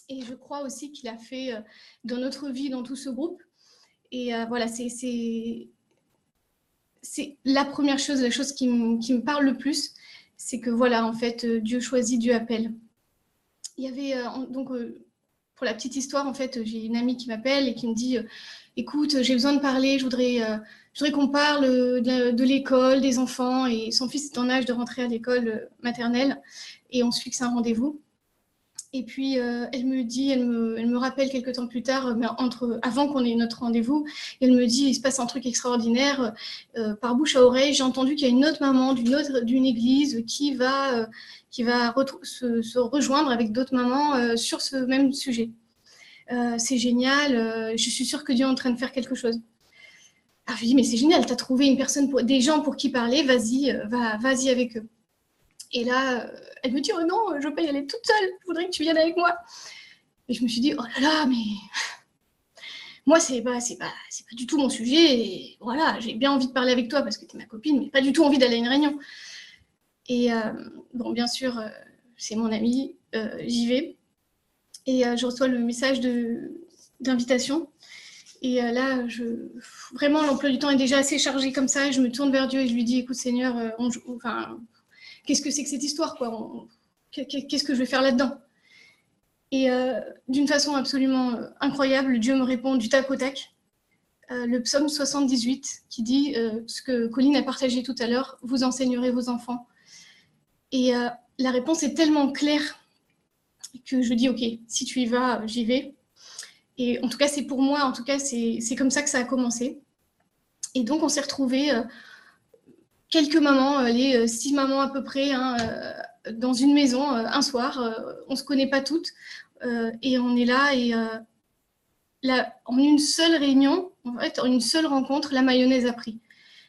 Et je crois aussi qu'il a fait dans notre vie, dans tout ce groupe. Et voilà, c'est la première chose, la chose qui me parle le plus, c'est que voilà, en fait, Dieu choisit, Dieu appelle. Il y avait pour la petite histoire, en fait, j'ai une amie qui m'appelle et qui me dit écoute, j'ai besoin de parler, je voudrais qu'on parle de l'école, des enfants, et son fils est en âge de rentrer à l'école maternelle, et on se fixe un rendez-vous. Et puis, elle me rappelle quelques temps plus tard, mais avant qu'on ait notre rendez-vous, elle me dit, il se passe un truc extraordinaire, par bouche à oreille, j'ai entendu qu'il y a une autre maman d'une église qui va se rejoindre avec d'autres mamans sur ce même sujet. C'est génial, je suis sûre que Dieu est en train de faire quelque chose. Alors je lui dis, mais c'est génial, tu as trouvé des gens pour qui parler, vas-y avec eux. Et là, elle me dit, oh non, je ne veux pas y aller toute seule, je voudrais que tu viennes avec moi. Et je me suis dit, oh là là, mais moi, c'est pas du tout mon sujet. Et voilà, j'ai bien envie de parler avec toi parce que tu es ma copine, mais pas du tout envie d'aller à une réunion. Et bon, bien sûr, c'est mon amie, j'y vais. Et je reçois le message d'invitation. Et là, vraiment, l'emploi du temps est déjà assez chargé comme ça. Et je me tourne vers Dieu et je lui dis, écoute Seigneur, qu'est-ce que c'est que cette histoire, quoi? Qu'est-ce que je vais faire là-dedans? Et d'une façon absolument incroyable, Dieu me répond du tac au tac. Le psaume 78 qui dit ce que Colline a partagé tout à l'heure, vous enseignerez vos enfants. Et la réponse est tellement claire que je dis, ok, si tu y vas, j'y vais. Et en tout cas, c'est pour moi, en tout cas, c'est comme ça que ça a commencé. Et donc, on s'est retrouvés, quelques mamans, les 6 mamans à peu près, dans une maison un soir. On ne se connaît pas toutes. Et on est là, et là, en une seule réunion, en fait, en une seule rencontre, la mayonnaise a pris.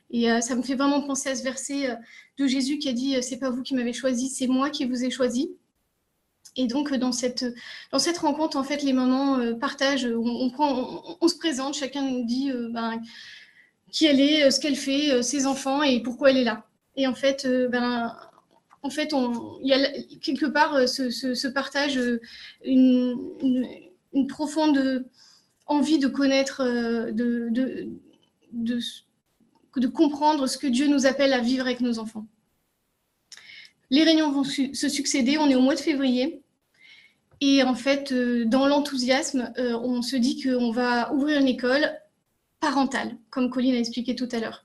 Et ça me fait vraiment penser à ce verset de Jésus qui a dit « C'est pas vous qui m'avez choisi, c'est moi qui vous ai choisi ». Et donc, dans cette rencontre, en fait, les mamans partagent, on se présente, chacun nous dit qui elle est, ce qu'elle fait, ses enfants et pourquoi elle est là. Et en fait, il y a quelque part ce partage, une profonde envie de connaître, de comprendre ce que Dieu nous appelle à vivre avec nos enfants. Les réunions vont se succéder, on est au mois de février. Et en fait, dans l'enthousiasme, on se dit qu'on va ouvrir une école parentale, comme Colline a expliqué tout à l'heure.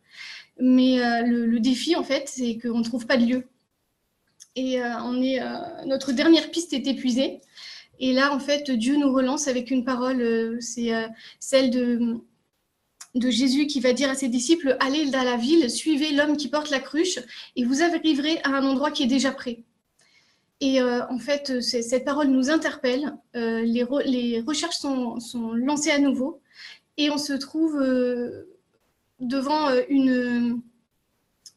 Mais le défi, en fait, c'est qu'on ne trouve pas de lieu. Et notre dernière piste est épuisée. Et là, en fait, Dieu nous relance avec une parole, c'est celle de Jésus qui va dire à ses disciples « Allez dans la ville, suivez l'homme qui porte la cruche et vous arriverez à un endroit qui est déjà prêt. » Et en fait, cette parole nous interpelle. Les recherches sont lancées à nouveau et on se trouve devant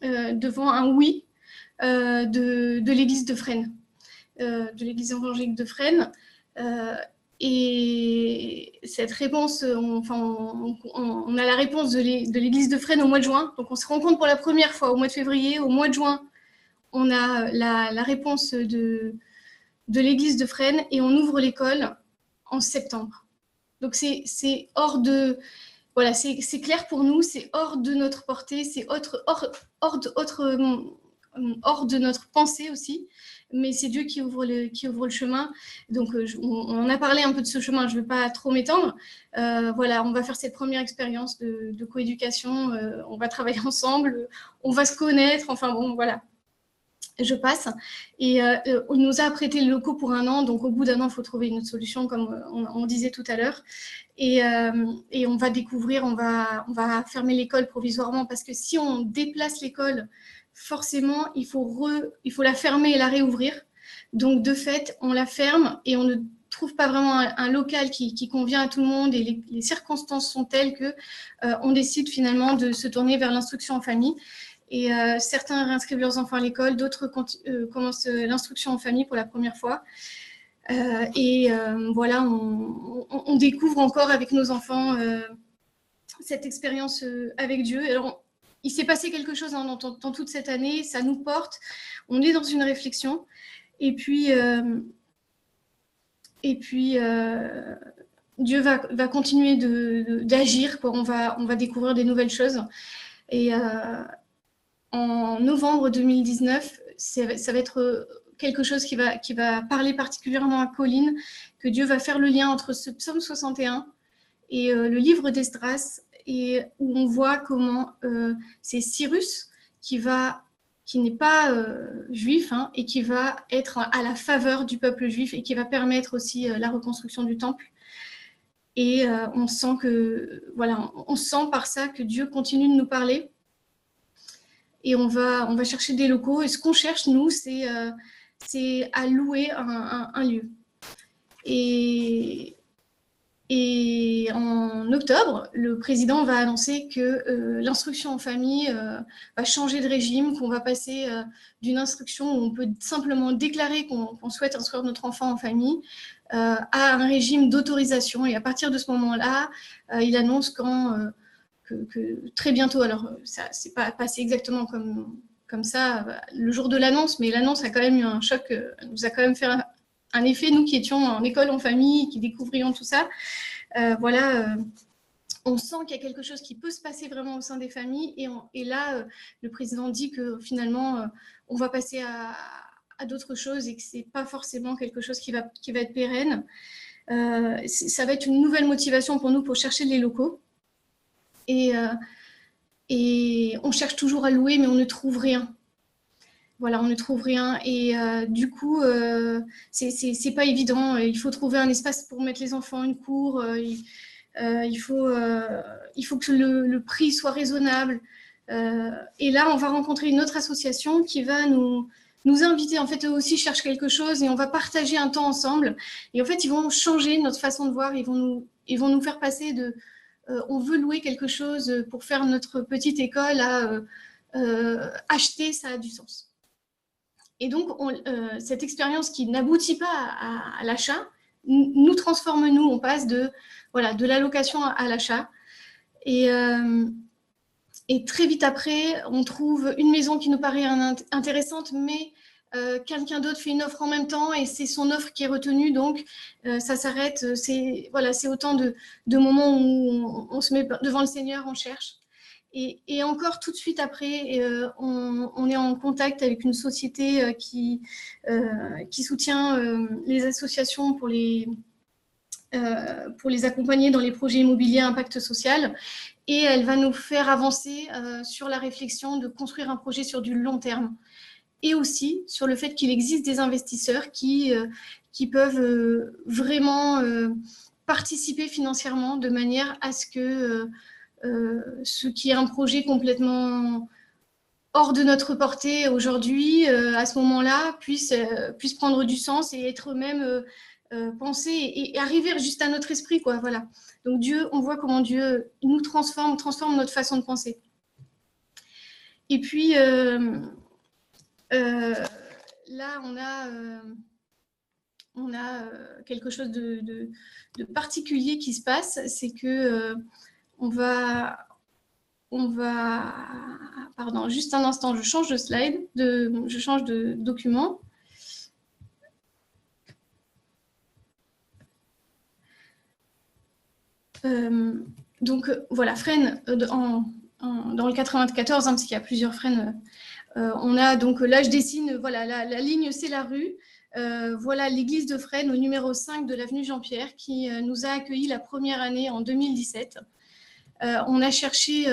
un oui de l'église de Fresnes, de l'église évangélique de Fresnes. Et cette réponse, on a la réponse de l'église de Fresnes au mois de juin. Donc on se rencontre pour la première fois au mois de février. Au mois de juin, on a la réponse de l'église de Fresnes et on ouvre l'école en septembre. Donc c'est hors de... Voilà, c'est clair pour nous, c'est hors de notre portée, c'est hors de notre pensée aussi, mais c'est Dieu qui ouvre le chemin. Donc, on a parlé un peu de ce chemin, je ne vais pas trop m'étendre. Voilà, on va faire cette première expérience de coéducation, on va travailler ensemble, on va se connaître, enfin bon, voilà. Je passe. Et on nous a prêté le locaux pour 1 an, donc au bout d'1 an, il faut trouver une autre solution, comme on disait tout à l'heure. Et on va découvrir, on va fermer l'école provisoirement, parce que si on déplace l'école, forcément, il faut la fermer et la réouvrir. Donc, de fait, on la ferme et on ne trouve pas vraiment un local qui convient à tout le monde, et les circonstances sont telles qu'on décide finalement de se tourner vers l'instruction en famille. Et certains réinscrivent leurs enfants à l'école, d'autres commencent l'instruction en famille pour la première fois. Voilà, on découvre encore avec nos enfants cette expérience avec Dieu. Alors, il s'est passé quelque chose dans toute cette année, ça nous porte, on est dans une réflexion. Et puis Dieu va continuer d'agir, on va découvrir des nouvelles choses. Et en novembre 2019, ça va être quelque chose qui va parler particulièrement à Colline, que Dieu va faire le lien entre ce psaume 61 et le livre d'Esdras, et où on voit comment c'est Cyrus qui n'est pas juif, hein, et qui va être à la faveur du peuple juif et qui va permettre aussi la reconstruction du temple. Et on sent par ça que Dieu continue de nous parler. Et on va chercher des locaux. Et ce qu'on cherche, nous, c'est à louer un lieu. Et en octobre, le président va annoncer que l'instruction en famille va changer de régime, qu'on va passer d'une instruction où on peut simplement déclarer qu'on souhaite instruire notre enfant en famille à un régime d'autorisation. Et à partir de ce moment-là, il annonce que très bientôt, alors ça c'est pas passé exactement comme ça le jour de l'annonce, mais l'annonce a quand même eu un choc, nous a quand même fait un effet, nous qui étions en école, en famille, qui découvrions tout ça. On sent qu'il y a quelque chose qui peut se passer vraiment au sein des familles, et là, le président dit que finalement, on va passer à d'autres choses et que c'est pas forcément quelque chose qui va être pérenne. Ça va être une nouvelle motivation pour nous pour chercher les locaux. Et on cherche toujours à louer, mais on ne trouve rien. Voilà, on ne trouve rien. Et du coup, c'est pas évident. Il faut trouver un espace pour mettre les enfants, une cour. Il faut que le prix soit raisonnable. Et là, on va rencontrer une autre association qui va nous inviter. En fait, eux aussi cherchent quelque chose et on va partager un temps ensemble. Et en fait, ils vont changer notre façon de voir. Ils vont nous faire passer de... on veut louer quelque chose pour faire notre petite école à acheter, ça a du sens. Et donc, cette expérience qui n'aboutit pas à l'achat nous transforme, nous. On passe de l'allocation à l'achat. Et très vite après, on trouve une maison qui nous paraît intéressante, mais quelqu'un d'autre fait une offre en même temps et c'est son offre qui est retenue. Donc, ça s'arrête. C'est autant de moments où on se met devant le Seigneur, on cherche. Et encore tout de suite après, on est en contact avec une société qui soutient les associations pour les accompagner dans les projets immobiliers à impact social. Et elle va nous faire avancer sur la réflexion de construire un projet sur du long terme. Et aussi sur le fait qu'il existe des investisseurs qui peuvent vraiment participer financièrement de manière à ce que ce qui est un projet complètement hors de notre portée aujourd'hui, à ce moment-là, puisse prendre du sens et être même pensé et arriver juste à notre esprit, quoi. Voilà. Donc Dieu, on voit comment Dieu nous transforme notre façon de penser. Et puis là, on a quelque chose de particulier qui se passe, c'est que on va, pardon, juste un instant, je change de slide, je change de document. Donc voilà, Fresnes dans le 94, hein, parce qu'il y a plusieurs Fresnes. On a donc, là je dessine, voilà, la ligne c'est la rue. Voilà l'église de Fresnes au numéro 5 de l'avenue Jean-Pierre qui nous a accueillis la première année en 2017. On a cherché,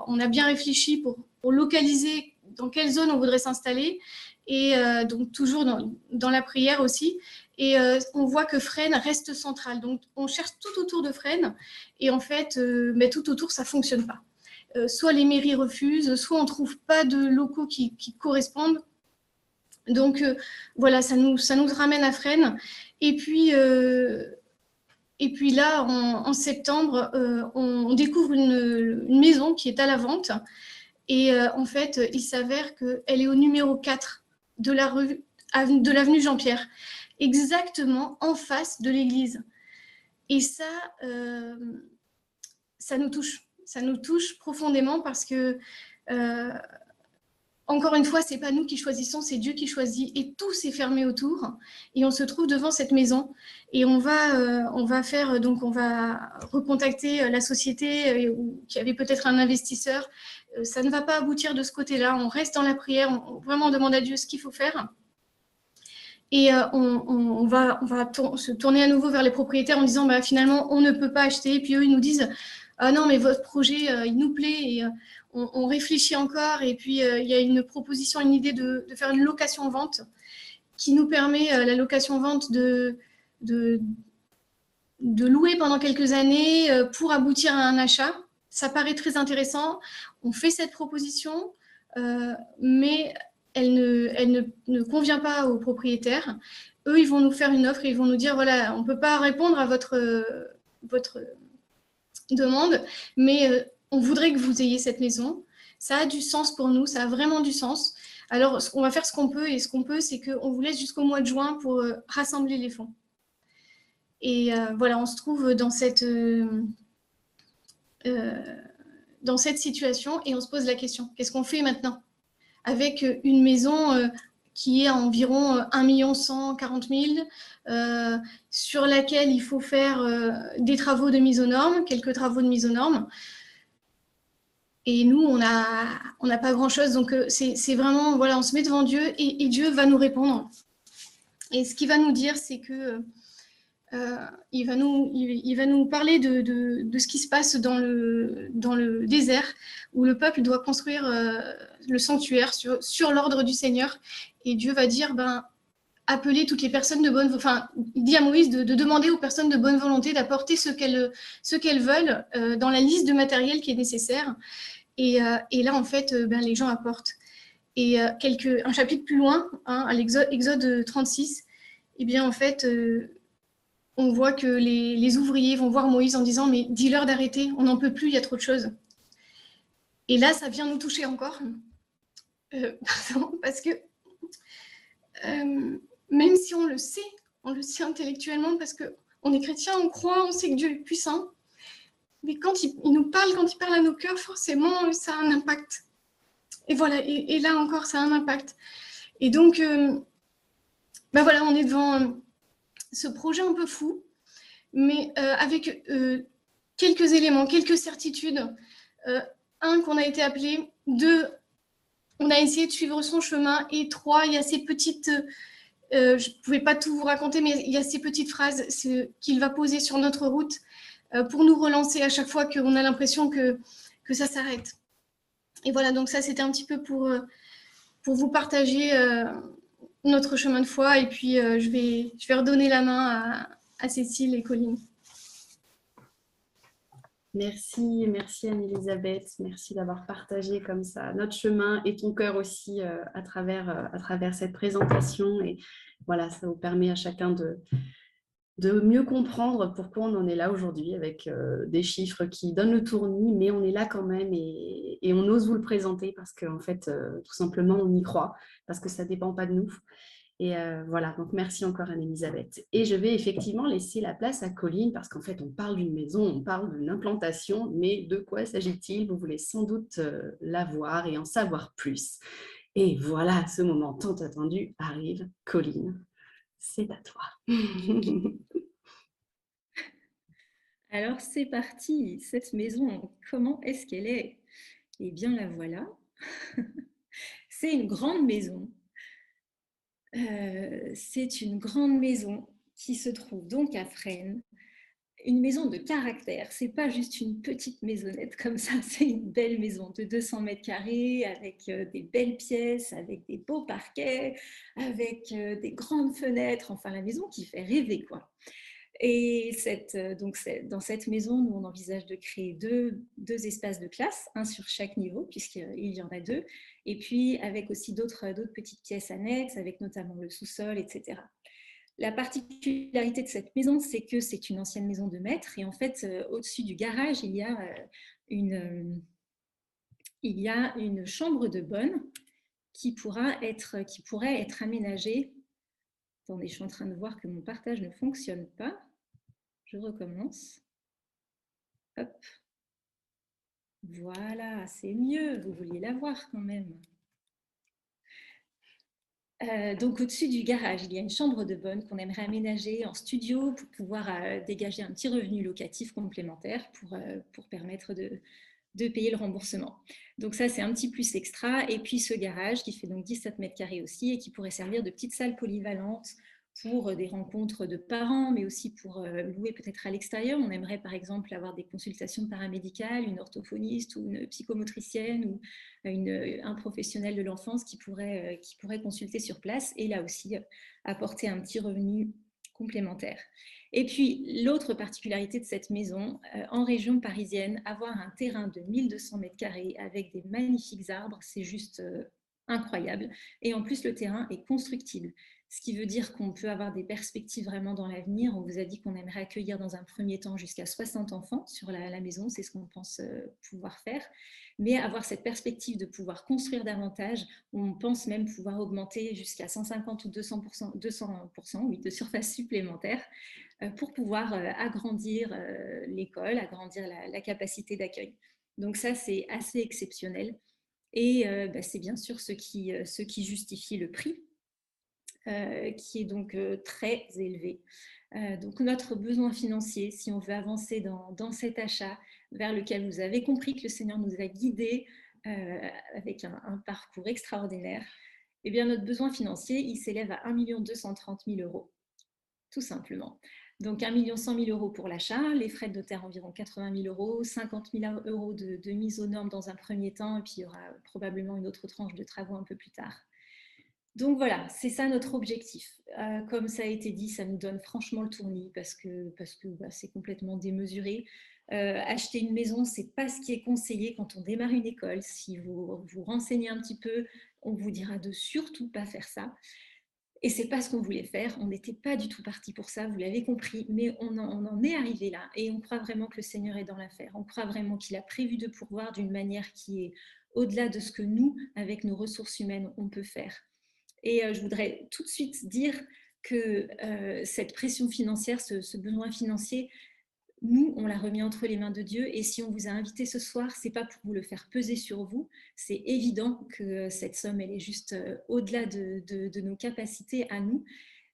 on a bien réfléchi pour localiser dans quelle zone on voudrait s'installer et donc toujours dans la prière aussi. Et on voit que Fresnes reste central. Donc on cherche tout autour de Fresnes et en fait, mais tout autour ça ne fonctionne pas. Soit les mairies refusent, soit on ne trouve pas de locaux qui correspondent. Donc voilà, ça nous ramène à Fresnes. Et puis là, en septembre, on découvre une maison qui est à la vente. Et en fait, il s'avère qu'elle est au numéro 4 de l'avenue Jean-Pierre, exactement en face de l'église. Et ça nous touche. Ça nous touche profondément parce que, encore une fois, ce n'est pas nous qui choisissons, c'est Dieu qui choisit et tout s'est fermé autour. Et on se trouve devant cette maison et on va recontacter la société qui avait peut-être un investisseur. Ça ne va pas aboutir de ce côté-là. On reste dans la prière, on vraiment demande à Dieu ce qu'il faut faire. Et on va se tourner à nouveau vers les propriétaires en disant finalement, on ne peut pas acheter. Et puis eux, ils nous disent ah non, mais votre projet, il nous plaît. Et on réfléchit encore. Et puis, il y a une proposition, une idée de faire une location-vente qui nous permet, la location-vente, de louer pendant quelques années pour aboutir à un achat. Ça paraît très intéressant. On fait cette proposition, mais elle ne convient pas aux propriétaires. Eux, ils vont nous faire une offre et ils vont nous dire, voilà, on ne peut pas répondre à votre demande, mais on voudrait que vous ayez cette maison. Ça a du sens pour nous, ça a vraiment du sens. Alors, on va faire ce qu'on peut, et ce qu'on peut, c'est qu'on vous laisse jusqu'au mois de juin pour rassembler les fonds. Et voilà, on se trouve dans cette situation et on se pose la question, qu'est-ce qu'on fait maintenant avec une maison qui est à environ 1 140 000, sur laquelle il faut faire des travaux de mise aux normes, quelques travaux de mise aux normes. Et nous, on n'a pas grand-chose. Donc, c'est vraiment, voilà, on se met devant Dieu et Dieu va nous répondre. Et ce qu'il va nous dire, c'est que il va nous parler de ce qui se passe dans le désert, où le peuple doit construire le sanctuaire sur l'ordre du Seigneur. Et Dieu va dire, appeler toutes les personnes de bonne volonté, enfin, il dit à Moïse de demander aux personnes de bonne volonté d'apporter ce qu'elles veulent dans la liste de matériel qui est nécessaire. Et là, en fait, les gens apportent. Et un chapitre plus loin, à l'Exode 36, eh bien, en fait, on voit que les ouvriers vont voir Moïse en disant « Mais dis-leur d'arrêter, on n'en peut plus, il y a trop de choses. » Et là, ça vient nous toucher encore. Parce que même si on le sait intellectuellement, parce qu'on est chrétien, on croit, on sait que Dieu est puissant, mais quand il nous parle, quand il parle à nos cœurs, forcément, ça a un impact. Et voilà, et là encore, ça a un impact. Et donc, voilà, on est devant ce projet un peu fou, mais avec quelques éléments, quelques certitudes. Un, qu'on a été appelé. 2, on a essayé de suivre son chemin. Et 3, il y a ces petites... je ne pouvais pas tout vous raconter, mais il y a ces petites phrases qu'il va poser sur notre route pour nous relancer à chaque fois qu'on a l'impression que ça s'arrête. Et voilà, donc ça, c'était un petit peu pour vous partager notre chemin de foi. Et puis, je vais redonner la main à Cécile et Colline. Merci Anne-Elisabeth, merci d'avoir partagé comme ça notre chemin et ton cœur aussi à travers cette présentation. Et voilà, ça vous permet à chacun de mieux comprendre pourquoi on en est là aujourd'hui avec des chiffres qui donnent le tournis, mais on est là quand même et on ose vous le présenter parce qu'en fait, tout simplement, on y croit, parce que ça ne dépend pas de nous. Et voilà, donc merci encore Anne-Elisabeth. Et je vais effectivement laisser la place à Colline parce qu'en fait, on parle d'une maison, on parle d'une implantation, mais de quoi s'agit-il? Vous voulez sans doute la voir et en savoir plus. Et voilà, ce moment tant attendu arrive. Colline, c'est à toi. Alors c'est parti, cette maison, comment est-ce qu'elle est? Eh bien la voilà. C'est une grande maison. C'est une grande maison qui se trouve donc à Fresnes. Une maison de caractère, c'est pas juste une petite maisonnette comme ça, c'est une belle maison de 200 mètres carrés avec des belles pièces, avec des beaux parquets, avec des grandes fenêtres, enfin la maison qui fait rêver quoi. Et dans cette maison, nous, on envisage de créer deux espaces de classe, un sur chaque niveau, puisqu'il y en a deux, et puis avec aussi d'autres petites pièces annexes, avec notamment le sous-sol, etc. La particularité de cette maison, c'est que c'est une ancienne maison de maître, et en fait, au-dessus du garage, il y a une chambre de bonne qui pourrait être aménagée. Attendez, je suis en train de voir que mon partage ne fonctionne pas. Je recommence. Hop. Voilà, c'est mieux. Vous vouliez la voir quand même. Donc au-dessus du garage, il y a une chambre de bonne qu'on aimerait aménager en studio pour pouvoir dégager un petit revenu locatif complémentaire pour permettre de payer le remboursement. Donc ça, c'est un petit plus extra. Et puis ce garage qui fait donc 17 mètres carrés aussi et qui pourrait servir de petite salle polyvalente pour des rencontres de parents, mais aussi pour louer peut-être à l'extérieur. On aimerait par exemple avoir des consultations paramédicales, une orthophoniste ou une psychomotricienne ou un professionnel de l'enfance qui pourrait consulter sur place et là aussi apporter un petit revenu complémentaire. Et puis, l'autre particularité de cette maison, en région parisienne, avoir un terrain de 1200 mètres carrés avec des magnifiques arbres, c'est juste incroyable. Et en plus, le terrain est constructible, ce qui veut dire qu'on peut avoir des perspectives vraiment dans l'avenir. On vous a dit qu'on aimerait accueillir dans un premier temps jusqu'à 60 enfants sur la maison, c'est ce qu'on pense pouvoir faire. Mais avoir cette perspective de pouvoir construire davantage, on pense même pouvoir augmenter jusqu'à 150 ou 200% oui, de surface supplémentaire pour pouvoir agrandir l'école, agrandir la capacité d'accueil. Donc ça, c'est assez exceptionnel. Et c'est bien sûr ce qui justifie le prix, qui est donc très élevé. Donc notre besoin financier, si on veut avancer dans cet achat vers lequel vous avez compris que le Seigneur nous a guidés avec un parcours extraordinaire, eh bien notre besoin financier, il s'élève à 1 230 000 €, tout simplement. Donc 1 100 000 € pour l'achat, les frais de notaire environ 80 000 €, 50 000 € de mise aux normes dans un premier temps, et puis il y aura probablement une autre tranche de travaux un peu plus tard. Donc voilà, c'est ça notre objectif. Comme ça a été dit, ça nous donne franchement le tournis parce que c'est complètement démesuré. Acheter une maison, c'est pas ce qui est conseillé quand on démarre une école. Si vous vous renseignez un petit peu, on vous dira de surtout pas faire ça. Et c'est pas ce qu'on voulait faire. On n'était pas du tout parti pour ça, vous l'avez compris, mais on en est arrivé là et on croit vraiment que le Seigneur est dans l'affaire. On croit vraiment qu'il a prévu de pourvoir d'une manière qui est au-delà de ce que nous, avec nos ressources humaines, on peut faire. Et je voudrais tout de suite dire que cette pression financière, ce besoin financier, nous, on l'a remis entre les mains de Dieu. Et si on vous a invité ce soir, ce n'est pas pour vous le faire peser sur vous. C'est évident que cette somme, elle est juste au-delà de nos capacités à nous.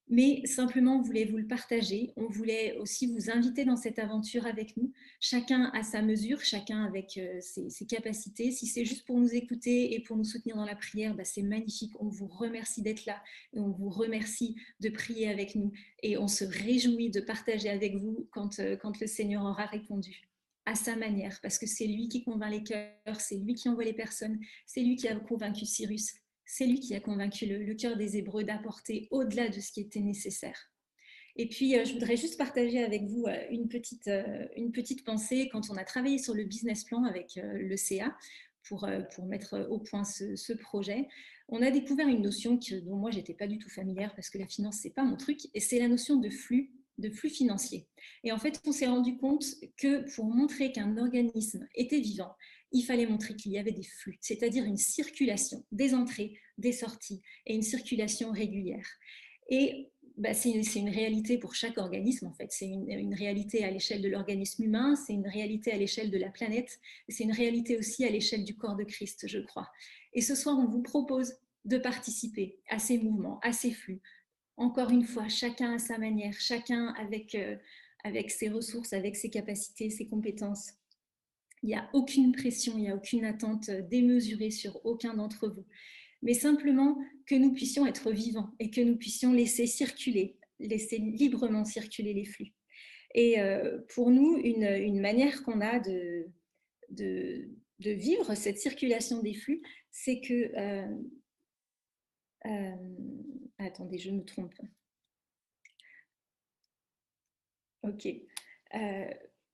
Mais simplement, on voulait vous le partager. On voulait aussi vous inviter dans cette aventure avec nous, chacun à sa mesure, chacun avec ses capacités. Si c'est juste pour nous écouter et pour nous soutenir dans la prière, c'est magnifique. On vous remercie d'être là et on vous remercie de prier avec nous. Et on se réjouit de partager avec vous quand le Seigneur aura répondu à sa manière, parce que c'est lui qui convainc les cœurs, c'est lui qui envoie les personnes, c'est lui qui a convaincu Cyrus. C'est lui qui a convaincu le cœur des Hébreux d'apporter au-delà de ce qui était nécessaire. Et puis, je voudrais juste partager avec vous une petite pensée. Quand on a travaillé sur le business plan avec le CA pour mettre au point ce projet, on a découvert une notion dont moi, je n'étais pas du tout familière parce que la finance, ce n'est pas mon truc, et c'est la notion de flux financier. Et en fait, on s'est rendu compte que pour montrer qu'un organisme était vivant, il fallait montrer qu'il y avait des flux, c'est-à-dire une circulation, des entrées, des sorties et une circulation régulière. Et c'est une réalité pour chaque organisme, en fait. C'est une réalité à l'échelle de l'organisme humain, c'est une réalité à l'échelle de la planète, c'est une réalité aussi à l'échelle du corps de Christ, je crois. Et ce soir, on vous propose de participer à ces mouvements, à ces flux. Encore une fois, chacun à sa manière, chacun avec ses ressources, avec ses capacités, ses compétences. Il n'y a aucune pression, il n'y a aucune attente démesurée sur aucun d'entre vous, mais simplement que nous puissions être vivants et que nous puissions laisser librement circuler les flux. Et pour nous, une manière qu'on a de vivre cette circulation des flux, c'est que... attendez, je me trompe. Ok.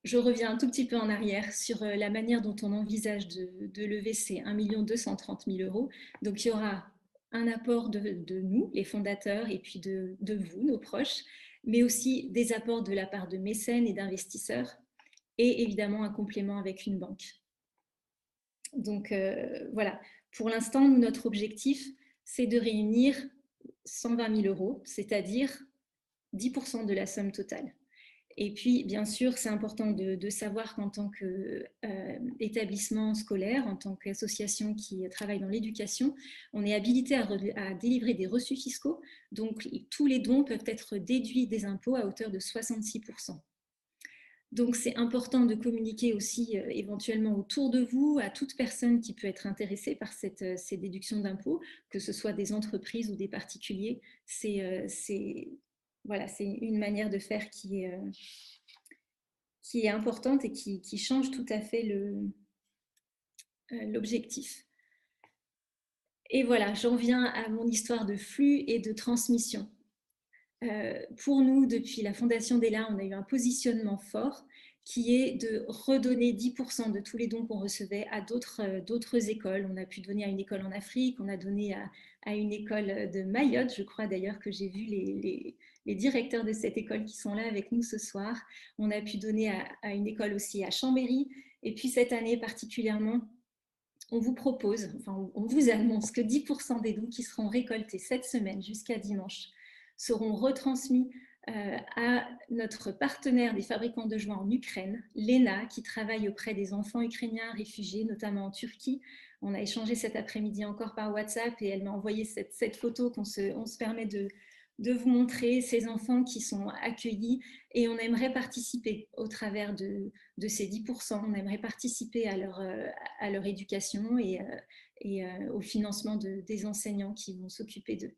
Je reviens un tout petit peu en arrière sur la manière dont on envisage de lever ces 1 230 000 €. Donc, il y aura un apport de nous, les fondateurs, et puis de vous, nos proches, mais aussi des apports de la part de mécènes et d'investisseurs, et évidemment un complément avec une banque. Donc, voilà. Pour l'instant, notre objectif, c'est de réunir 120 000 €, c'est-à-dire 10% de la somme totale. Et puis, bien sûr, c'est important de savoir qu'en tant qu'établissement scolaire, en tant qu'association qui travaille dans l'éducation, on est habilité à délivrer des reçus fiscaux. Donc, tous les dons peuvent être déduits des impôts à hauteur de 66%. Donc, c'est important de communiquer aussi éventuellement autour de vous à toute personne qui peut être intéressée par ces déductions d'impôts, que ce soit des entreprises ou des particuliers. Voilà, c'est une manière de faire qui est importante et qui change tout à fait l'objectif. Et voilà, j'en viens à mon histoire de flux et de transmission. Pour nous, depuis la Fondation Della, on a eu un positionnement fort qui est de redonner 10% de tous les dons qu'on recevait à d'autres écoles. On a pu donner à une école en Afrique, on a donné à une école de Mayotte, je crois d'ailleurs que j'ai vu les directeurs de cette école qui sont là avec nous ce soir. On a pu donner à une école aussi à Chambéry. Et puis cette année particulièrement, on vous propose, enfin on vous annonce que 10% des dons qui seront récoltés cette semaine jusqu'à dimanche seront retransmis à notre partenaire des fabricants de joints en Ukraine, l'ENA, qui travaille auprès des enfants ukrainiens réfugiés, notamment en Turquie. On a échangé cet après-midi encore par WhatsApp et elle m'a envoyé cette photo qu'on se permet de vous montrer, ces enfants qui sont accueillis, et on aimerait participer au travers de ces 10%, on aimerait participer à leur éducation et au financement des enseignants qui vont s'occuper d'eux.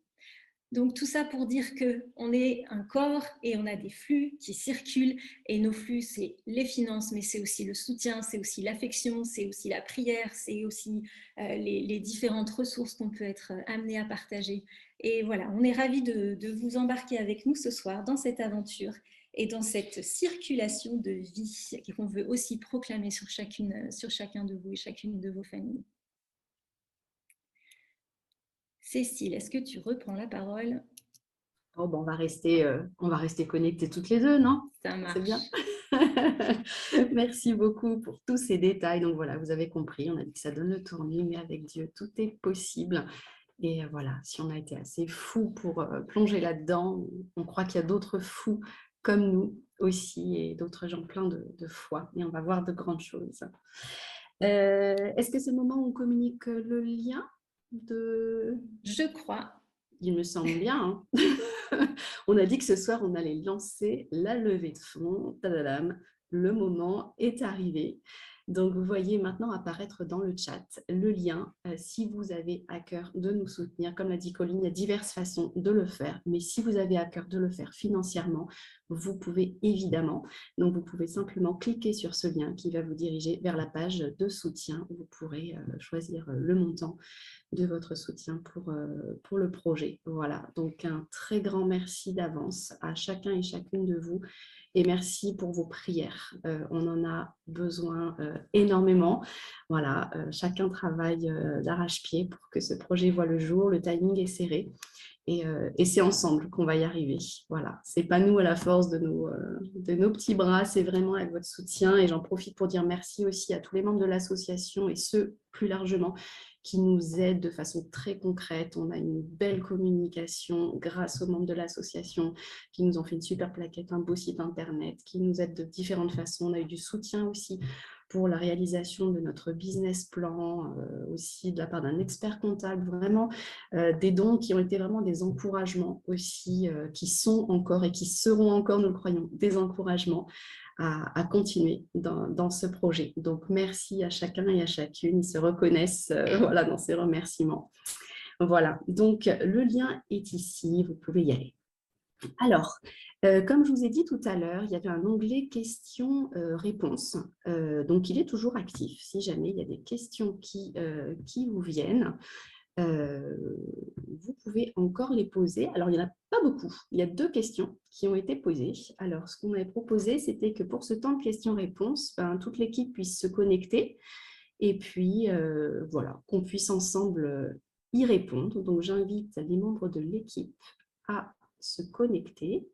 Donc tout ça pour dire qu'on est un corps et on a des flux qui circulent, et nos flux, c'est les finances, mais c'est aussi le soutien, c'est aussi l'affection, c'est aussi la prière, c'est aussi les différentes ressources qu'on peut être amené à partager. Et voilà, on est ravis de vous embarquer avec nous ce soir dans cette aventure et dans cette circulation de vie qu'on veut aussi proclamer sur chacun de vous et chacune de vos familles. Cécile, est-ce que tu reprends la parole? Oh, on va rester connectés toutes les deux, non? Ça marche. C'est bien. Merci beaucoup pour tous ces détails. Donc voilà, vous avez compris, on a dit que ça donne le tournis, mais avec Dieu, tout est possible. Et voilà, si on a été assez fous pour plonger là-dedans, on croit qu'il y a d'autres fous comme nous aussi, et d'autres gens pleins de foi. Et on va voir de grandes choses. Est-ce que c'est le moment où on communique le lien de... Je crois. Il me semble bien. Hein. On a dit que ce soir, on allait lancer la levée de fonds. Tadadam, le moment est arrivé. Donc, vous voyez maintenant apparaître dans le chat le lien. Si vous avez à cœur de nous soutenir, comme l'a dit Colline, il y a diverses façons de le faire. Mais si vous avez à cœur de le faire financièrement, vous pouvez évidemment. Donc, vous pouvez simplement cliquer sur ce lien qui va vous diriger vers la page de soutien où vous pourrez choisir le montant de votre soutien pour le projet. Voilà, donc un très grand merci d'avance à chacun et chacune de vous et merci pour vos prières. On en a besoin énormément. Voilà, chacun travaille d'arrache-pied pour que ce projet voit le jour, le timing est serré. Et c'est ensemble qu'on va y arriver. Voilà, c'est pas nous à la force de nos petits bras, c'est vraiment avec votre soutien. Et j'en profite pour dire merci aussi à tous les membres de l'association et ceux plus largement qui nous aident de façon très concrète. On a une belle communication grâce aux membres de l'association qui nous ont fait une super plaquette, un beau site internet, qui nous aident de différentes façons. On a eu du soutien aussi pour la réalisation de notre business plan, aussi de la part d'un expert comptable, vraiment des dons qui ont été vraiment des encouragements aussi, qui sont encore et qui seront encore, nous le croyons, des encouragements à continuer dans ce projet. Donc, merci à chacun et à chacune. Ils se reconnaissent voilà, dans ces remerciements. Voilà, donc le lien est ici, vous pouvez y aller. Alors, comme je vous ai dit tout à l'heure, il y avait un onglet questions-réponses. Donc, il est toujours actif. Si jamais il y a des questions qui vous viennent, vous pouvez encore les poser. Alors, il n'y en a pas beaucoup. Il y a 2 questions qui ont été posées. Alors, ce qu'on avait proposé, c'était que pour ce temps de questions-réponses, toute l'équipe puisse se connecter et puis, voilà, qu'on puisse ensemble y répondre. Donc, j'invite les membres de l'équipe à se connecter.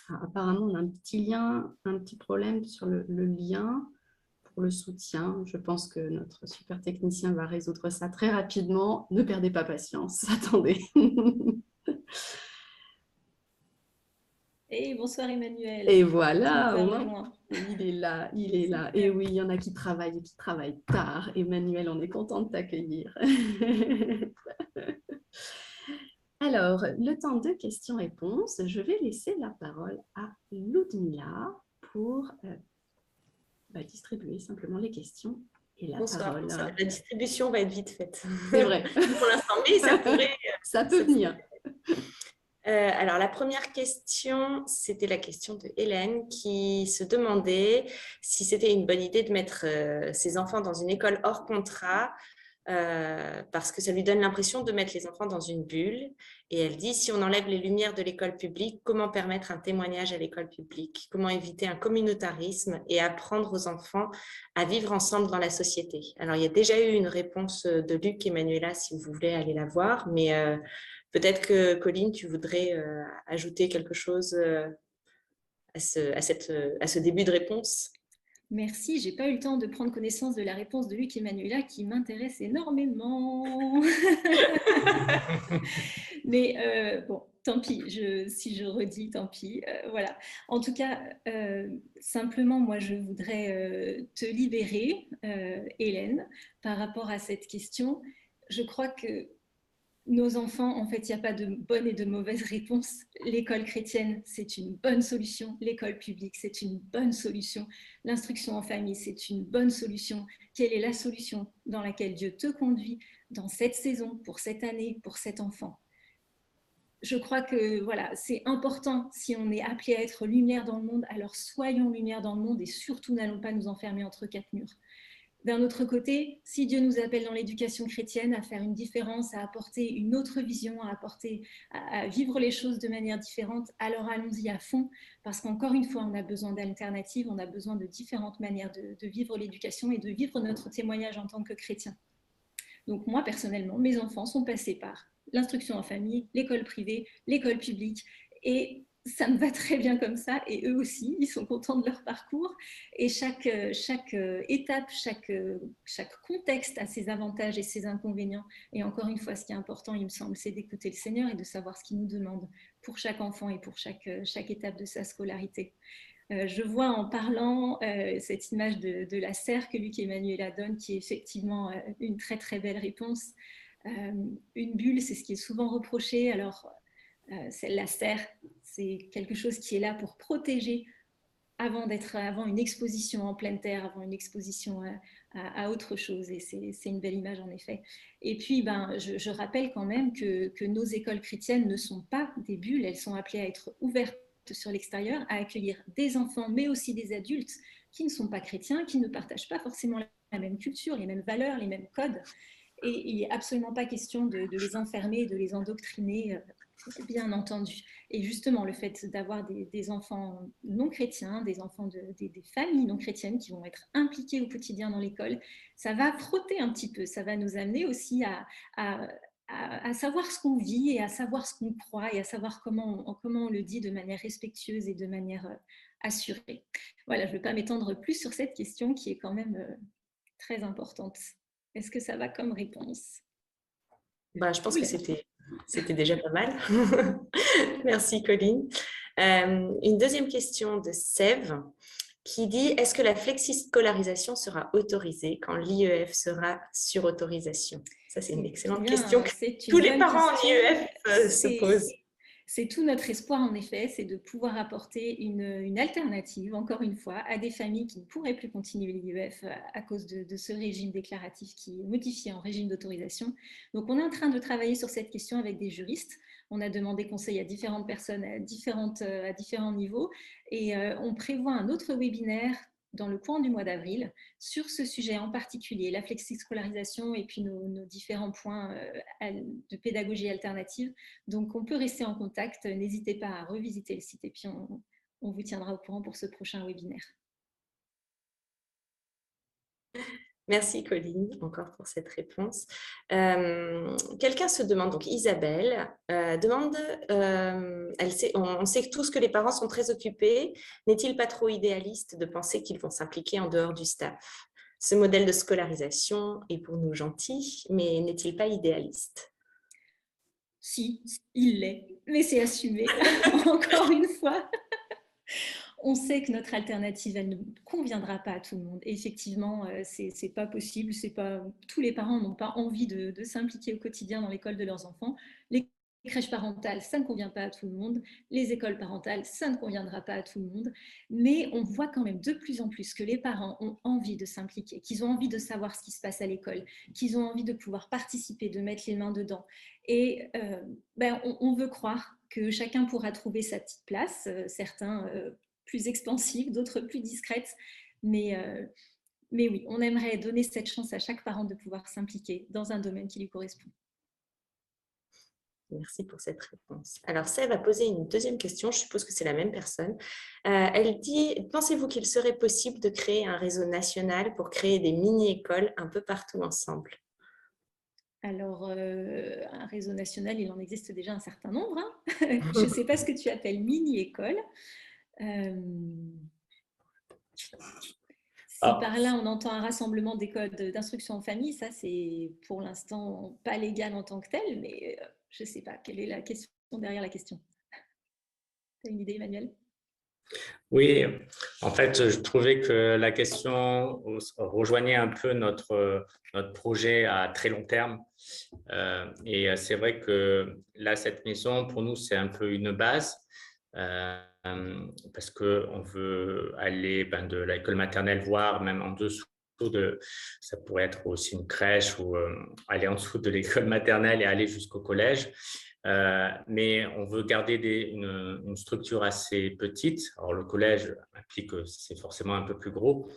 Ah, apparemment, on a un petit lien, un petit problème sur le lien. Pour le soutien. Je pense que notre super technicien va résoudre ça très rapidement. Ne perdez pas patience. Attendez. Et bonsoir Emmanuel. Et voilà, rejoint. Il est là, il est là. Et oui, il y en a qui travaillent tard. Emmanuel, on est content de t'accueillir. Alors, le temps de questions-réponses, je vais laisser la parole à Ludmila pour distribuer simplement les questions et la parole. Bonsoir. La distribution va être vite faite. C'est vrai. Pour l'instant, mais ça pourrait... ça peut venir. Alors, la première question, c'était la question de Hélène qui se demandait si c'était une bonne idée de mettre ses enfants dans une école hors contrat parce que ça lui donne l'impression de mettre les enfants dans une bulle. Et elle dit, si on enlève les lumières de l'école publique, comment permettre un témoignage à l'école publique? Comment éviter un communautarisme et apprendre aux enfants à vivre ensemble dans la société? Alors, il y a déjà eu une réponse de Luc et Manuela, si vous voulez aller la voir, mais peut-être que, Colline, tu voudrais ajouter quelque chose à ce début de réponse? Merci, j'ai pas eu le temps de prendre connaissance de la réponse de Luc et Manuela qui m'intéresse énormément. Mais bon, tant pis, si je redis, tant pis. Voilà. En tout cas, simplement, moi, je voudrais te libérer, Hélène, par rapport à cette question. Je crois que nos enfants, en fait, il n'y a pas de bonne et de mauvaise réponse. L'école chrétienne, c'est une bonne solution. L'école publique, c'est une bonne solution. L'instruction en famille, c'est une bonne solution. Quelle est la solution dans laquelle Dieu te conduit dans cette saison, pour cette année, pour cet enfant? Je crois que voilà, c'est important. Si on est appelé à être lumière dans le monde, alors soyons lumière dans le monde et surtout n'allons pas nous enfermer entre 4 murs. D'un autre côté, si Dieu nous appelle dans l'éducation chrétienne à faire une différence, à apporter une autre vision, à vivre les choses de manière différente, alors allons-y à fond, parce qu'encore une fois, on a besoin d'alternatives, on a besoin de différentes manières de vivre l'éducation et de vivre notre témoignage en tant que chrétien. Donc moi, personnellement, mes enfants sont passés par l'instruction en famille, l'école privée, l'école publique, et ça me va très bien comme ça, et eux aussi, ils sont contents de leur parcours. Et chaque étape, chaque contexte a ses avantages et ses inconvénients. Et encore une fois, ce qui est important, il me semble, c'est d'écouter le Seigneur et de savoir ce qu'il nous demande pour chaque enfant et pour chaque étape de sa scolarité. Je vois en parlant cette image de la serre que Luc et Manuela donnent, qui est effectivement une très très belle réponse. Une bulle, c'est ce qui est souvent reproché. Alors, la serre, c'est quelque chose qui est là pour protéger avant une exposition en pleine terre, avant une exposition à autre chose. Et c'est une belle image en effet. Et puis, je rappelle quand même que nos écoles chrétiennes ne sont pas des bulles, elles sont appelées à être ouvertes sur l'extérieur, à accueillir des enfants, mais aussi des adultes qui ne sont pas chrétiens, qui ne partagent pas forcément la la même culture, les mêmes valeurs, les mêmes codes. Et il n'est absolument pas question de les enfermer, de les endoctriner, bien entendu. Et justement, le fait d'avoir des enfants non chrétiens, des enfants des familles non chrétiennes qui vont être impliqués au quotidien dans l'école, ça va frotter un petit peu, ça va nous amener aussi à savoir ce qu'on vit et à savoir ce qu'on croit et à savoir comment on le dit de manière respectueuse et de manière assurée. Voilà, je ne vais pas m'étendre plus sur cette question qui est quand même très importante. Est-ce que ça va comme réponse? Je pense que c'était déjà pas mal. Merci, Colline. Une deuxième question de Sève qui dit « Est-ce que la flexiscolarisation sera autorisée quand l'IEF sera sur autorisation ?» Ça, c'est une excellente question que tous les parents en IEF se posent. C'est tout notre espoir, en effet, c'est de pouvoir apporter une alternative, encore une fois, à des familles qui ne pourraient plus continuer l'IEF à cause de ce régime déclaratif qui est modifié en régime d'autorisation. Donc, on est en train de travailler sur cette question avec des juristes. On a demandé conseil à différentes personnes à différents niveaux et on prévoit un autre webinaire dans le courant du mois d'avril sur ce sujet en particulier, la flexiscolarisation et puis nos différents points de pédagogie alternative. Donc, on peut rester en contact. N'hésitez pas à revisiter le site et puis on vous tiendra au courant pour ce prochain webinaire. Merci Colline, encore pour cette réponse. Quelqu'un se demande, donc Isabelle, demande, on sait tous que les parents sont très occupés. N'est-il pas trop idéaliste de penser qu'ils vont s'impliquer en dehors du staff? Ce modèle de scolarisation est pour nous gentil, mais n'est-il pas idéaliste? Si, il l'est, mais c'est assumé, encore une fois. On sait que notre alternative, elle ne conviendra pas à tout le monde. Et effectivement, c'est pas possible. Tous les parents n'ont pas envie de s'impliquer au quotidien dans l'école de leurs enfants. Les crèches parentales, ça ne convient pas à tout le monde. Les écoles parentales, ça ne conviendra pas à tout le monde. Mais on voit quand même de plus en plus que les parents ont envie de s'impliquer, qu'ils ont envie de savoir ce qui se passe à l'école, qu'ils ont envie de pouvoir participer, de mettre les mains dedans. Et on veut croire que chacun pourra trouver sa petite place. Certains plus expansives, d'autres plus discrètes. Mais oui, on aimerait donner cette chance à chaque parent de pouvoir s'impliquer dans un domaine qui lui correspond. Merci pour cette réponse. Alors, Sève va poser une deuxième question, je suppose que c'est la même personne. Elle dit, pensez-vous qu'il serait possible de créer un réseau national pour créer des mini-écoles un peu partout ensemble? Alors, un réseau national, il en existe déjà un certain nombre. Hein. Je ne sais pas ce que tu appelles mini-école. Si par là, on entend un rassemblement des codes d'instruction en famille, ça, c'est pour l'instant pas légal en tant que tel, mais je ne sais pas. Quelle est la question derrière la question? Tu as une idée, Emmanuel? Oui, en fait, je trouvais que la question rejoignait un peu notre projet à très long terme. Et c'est vrai que là, cette maison, pour nous, c'est un peu une base parce qu'on veut aller de l'école maternelle, voire même en dessous ça pourrait être aussi une crèche ou aller en dessous de l'école maternelle et aller jusqu'au collège. Mais on veut garder une structure assez petite. Alors, le collège implique que c'est forcément un peu plus gros,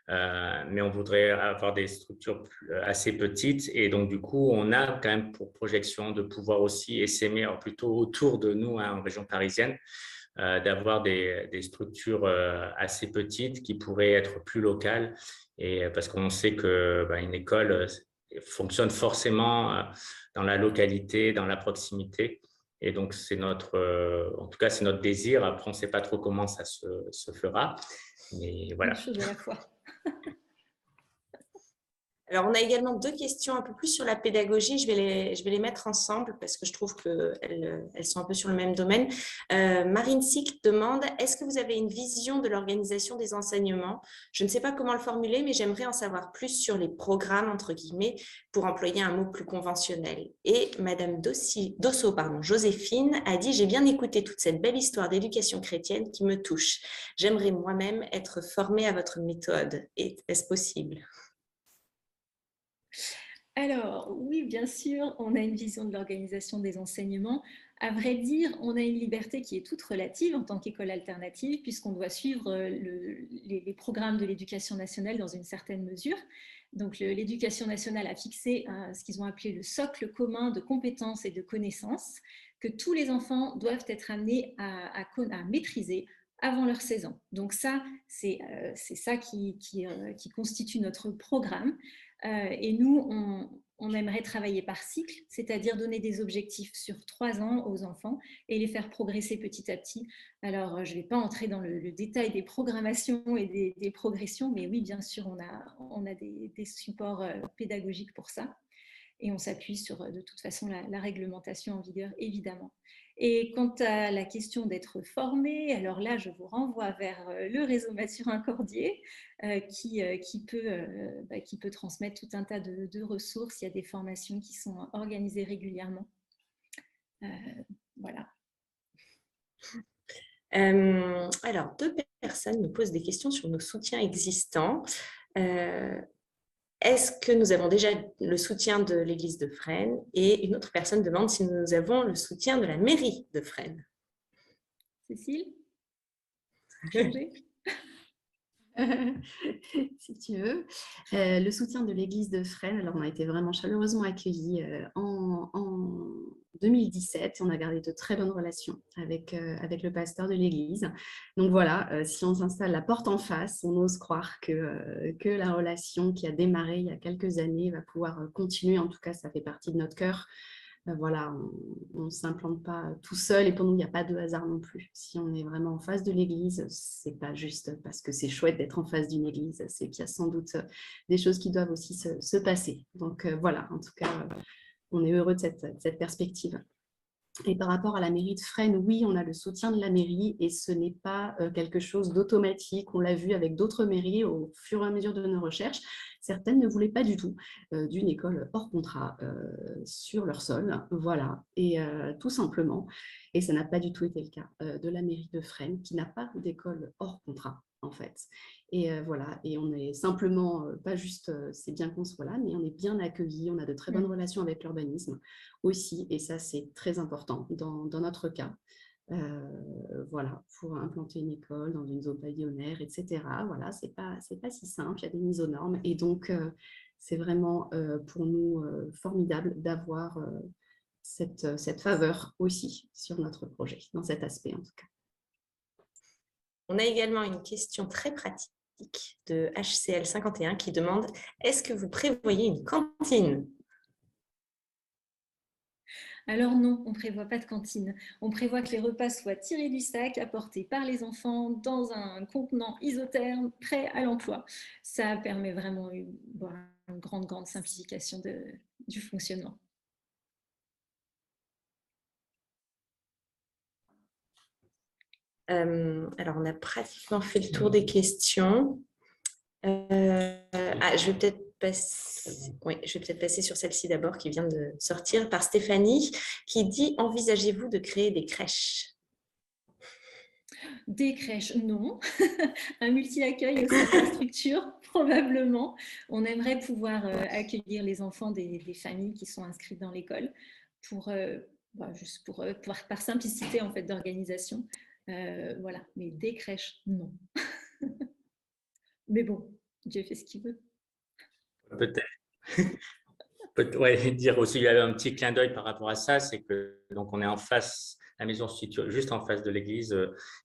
mais on voudrait avoir des structures assez petites. Et donc, du coup, on a quand même pour projection de pouvoir aussi essaimer, alors plutôt autour de nous, en région parisienne, d'avoir des structures assez petites qui pourraient être plus locales. Et parce qu'on sait qu'une école fonctionne forcément dans la localité, dans la proximité. Et donc, en tout cas, c'est notre désir. Après, on ne sait pas trop comment ça se fera. Mais voilà. Une chose à la fois. Alors, on a également deux questions un peu plus sur la pédagogie. Je vais les mettre ensemble parce que je trouve qu'elles sont un peu sur le même domaine. Marine Sick demande, est-ce que vous avez une vision de l'organisation des enseignements? Je ne sais pas comment le formuler, mais j'aimerais en savoir plus sur les programmes, entre guillemets, pour employer un mot plus conventionnel. Et Madame Dosso, Joséphine, a dit, j'ai bien écouté toute cette belle histoire d'éducation chrétienne qui me touche. J'aimerais moi-même être formée à votre méthode. Est-ce possible? Alors, oui, bien sûr, on a une vision de l'organisation des enseignements. À vrai dire, on a une liberté qui est toute relative en tant qu'école alternative, puisqu'on doit suivre les programmes de l'éducation nationale dans une certaine mesure. Donc, l'Éducation nationale a fixé ce qu'ils ont appelé le socle commun de compétences et de connaissances que tous les enfants doivent être amenés à maîtriser avant leurs 16 ans. Donc ça, c'est ça qui constitue notre programme. Et nous, on aimerait travailler par cycle, c'est-à-dire donner des objectifs sur 3 ans aux enfants et les faire progresser petit à petit. Alors, je ne vais pas entrer dans le détail des programmations et des progressions, mais oui, bien sûr, on a des supports pédagogiques pour ça. Et on s'appuie sur, de toute façon, la réglementation en vigueur, évidemment. Et quant à la question d'être formé, alors là, je vous renvoie vers le réseau Mathurin Cordier qui peut transmettre tout un tas de ressources. Il y a des formations qui sont organisées régulièrement. Voilà. Alors, 2 personnes nous posent des questions sur nos soutiens existants. Est-ce que nous avons déjà le soutien de l'église de Fresnes? Et une autre personne demande si nous avons le soutien de la mairie de Fresnes. Cécile? Changer? Si tu veux. Le soutien de l'église de Fresnes, alors on a été vraiment chaleureusement accueillis en 2017 et on a gardé de très bonnes relations avec le pasteur de l'église. Donc voilà, si on s'installe la porte en face, on ose croire que la relation qui a démarré il y a quelques années va pouvoir continuer. En tout cas, ça fait partie de notre cœur. Voilà, on ne s'implante pas tout seul et pour nous, il n'y a pas de hasard non plus. Si on est vraiment en face de l'église, ce n'est pas juste parce que c'est chouette d'être en face d'une église, c'est qu'il y a sans doute des choses qui doivent aussi se passer. Donc voilà, en tout cas, on est heureux de cette perspective. Et par rapport à la mairie de Fresnes, oui, on a le soutien de la mairie et ce n'est pas quelque chose d'automatique. On l'a vu avec d'autres mairies au fur et à mesure de nos recherches. Certaines ne voulaient pas du tout d'une école hors contrat sur leur sol. Voilà, et tout simplement. Et ça n'a pas du tout été le cas de la mairie de Fresnes qui n'a pas d'école hors contrat en fait. Et voilà, et on est simplement, pas juste, c'est bien qu'on soit là, mais on est bien accueillis, on a de très bonnes relations avec l'urbanisme aussi, et ça c'est très important dans notre cas. Voilà, pour implanter une école dans une zone pavillonnaire, etc. Voilà, c'est pas si simple, il y a des mises aux normes, et donc c'est vraiment pour nous formidable d'avoir cette faveur aussi sur notre projet, dans cet aspect en tout cas. On a également une question très pratique de HCL51 qui demande « Est-ce que vous prévoyez une cantine ?» Alors non, on ne prévoit pas de cantine. On prévoit que les repas soient tirés du sac, apportés par les enfants dans un contenant isotherme prêt à l'emploi. Ça permet vraiment une grande simplification du fonctionnement. Alors, on a pratiquement fait le tour des questions. Je vais peut-être passer sur celle-ci d'abord qui vient de sortir par Stéphanie qui dit « Envisagez-vous de créer des crèches ?» Des crèches, non. Un multi-accueil au sein de la structure, probablement. On aimerait pouvoir accueillir les enfants des familles qui sont inscrites dans l'école juste pour par simplicité en fait, d'organisation. Voilà, mais des crèches, non. Mais bon, Dieu fait ce qu'il veut. Peut-être dire aussi, il y a un petit clin d'œil par rapport à ça, c'est que donc on est en face, la maison se situe juste en face de l'église.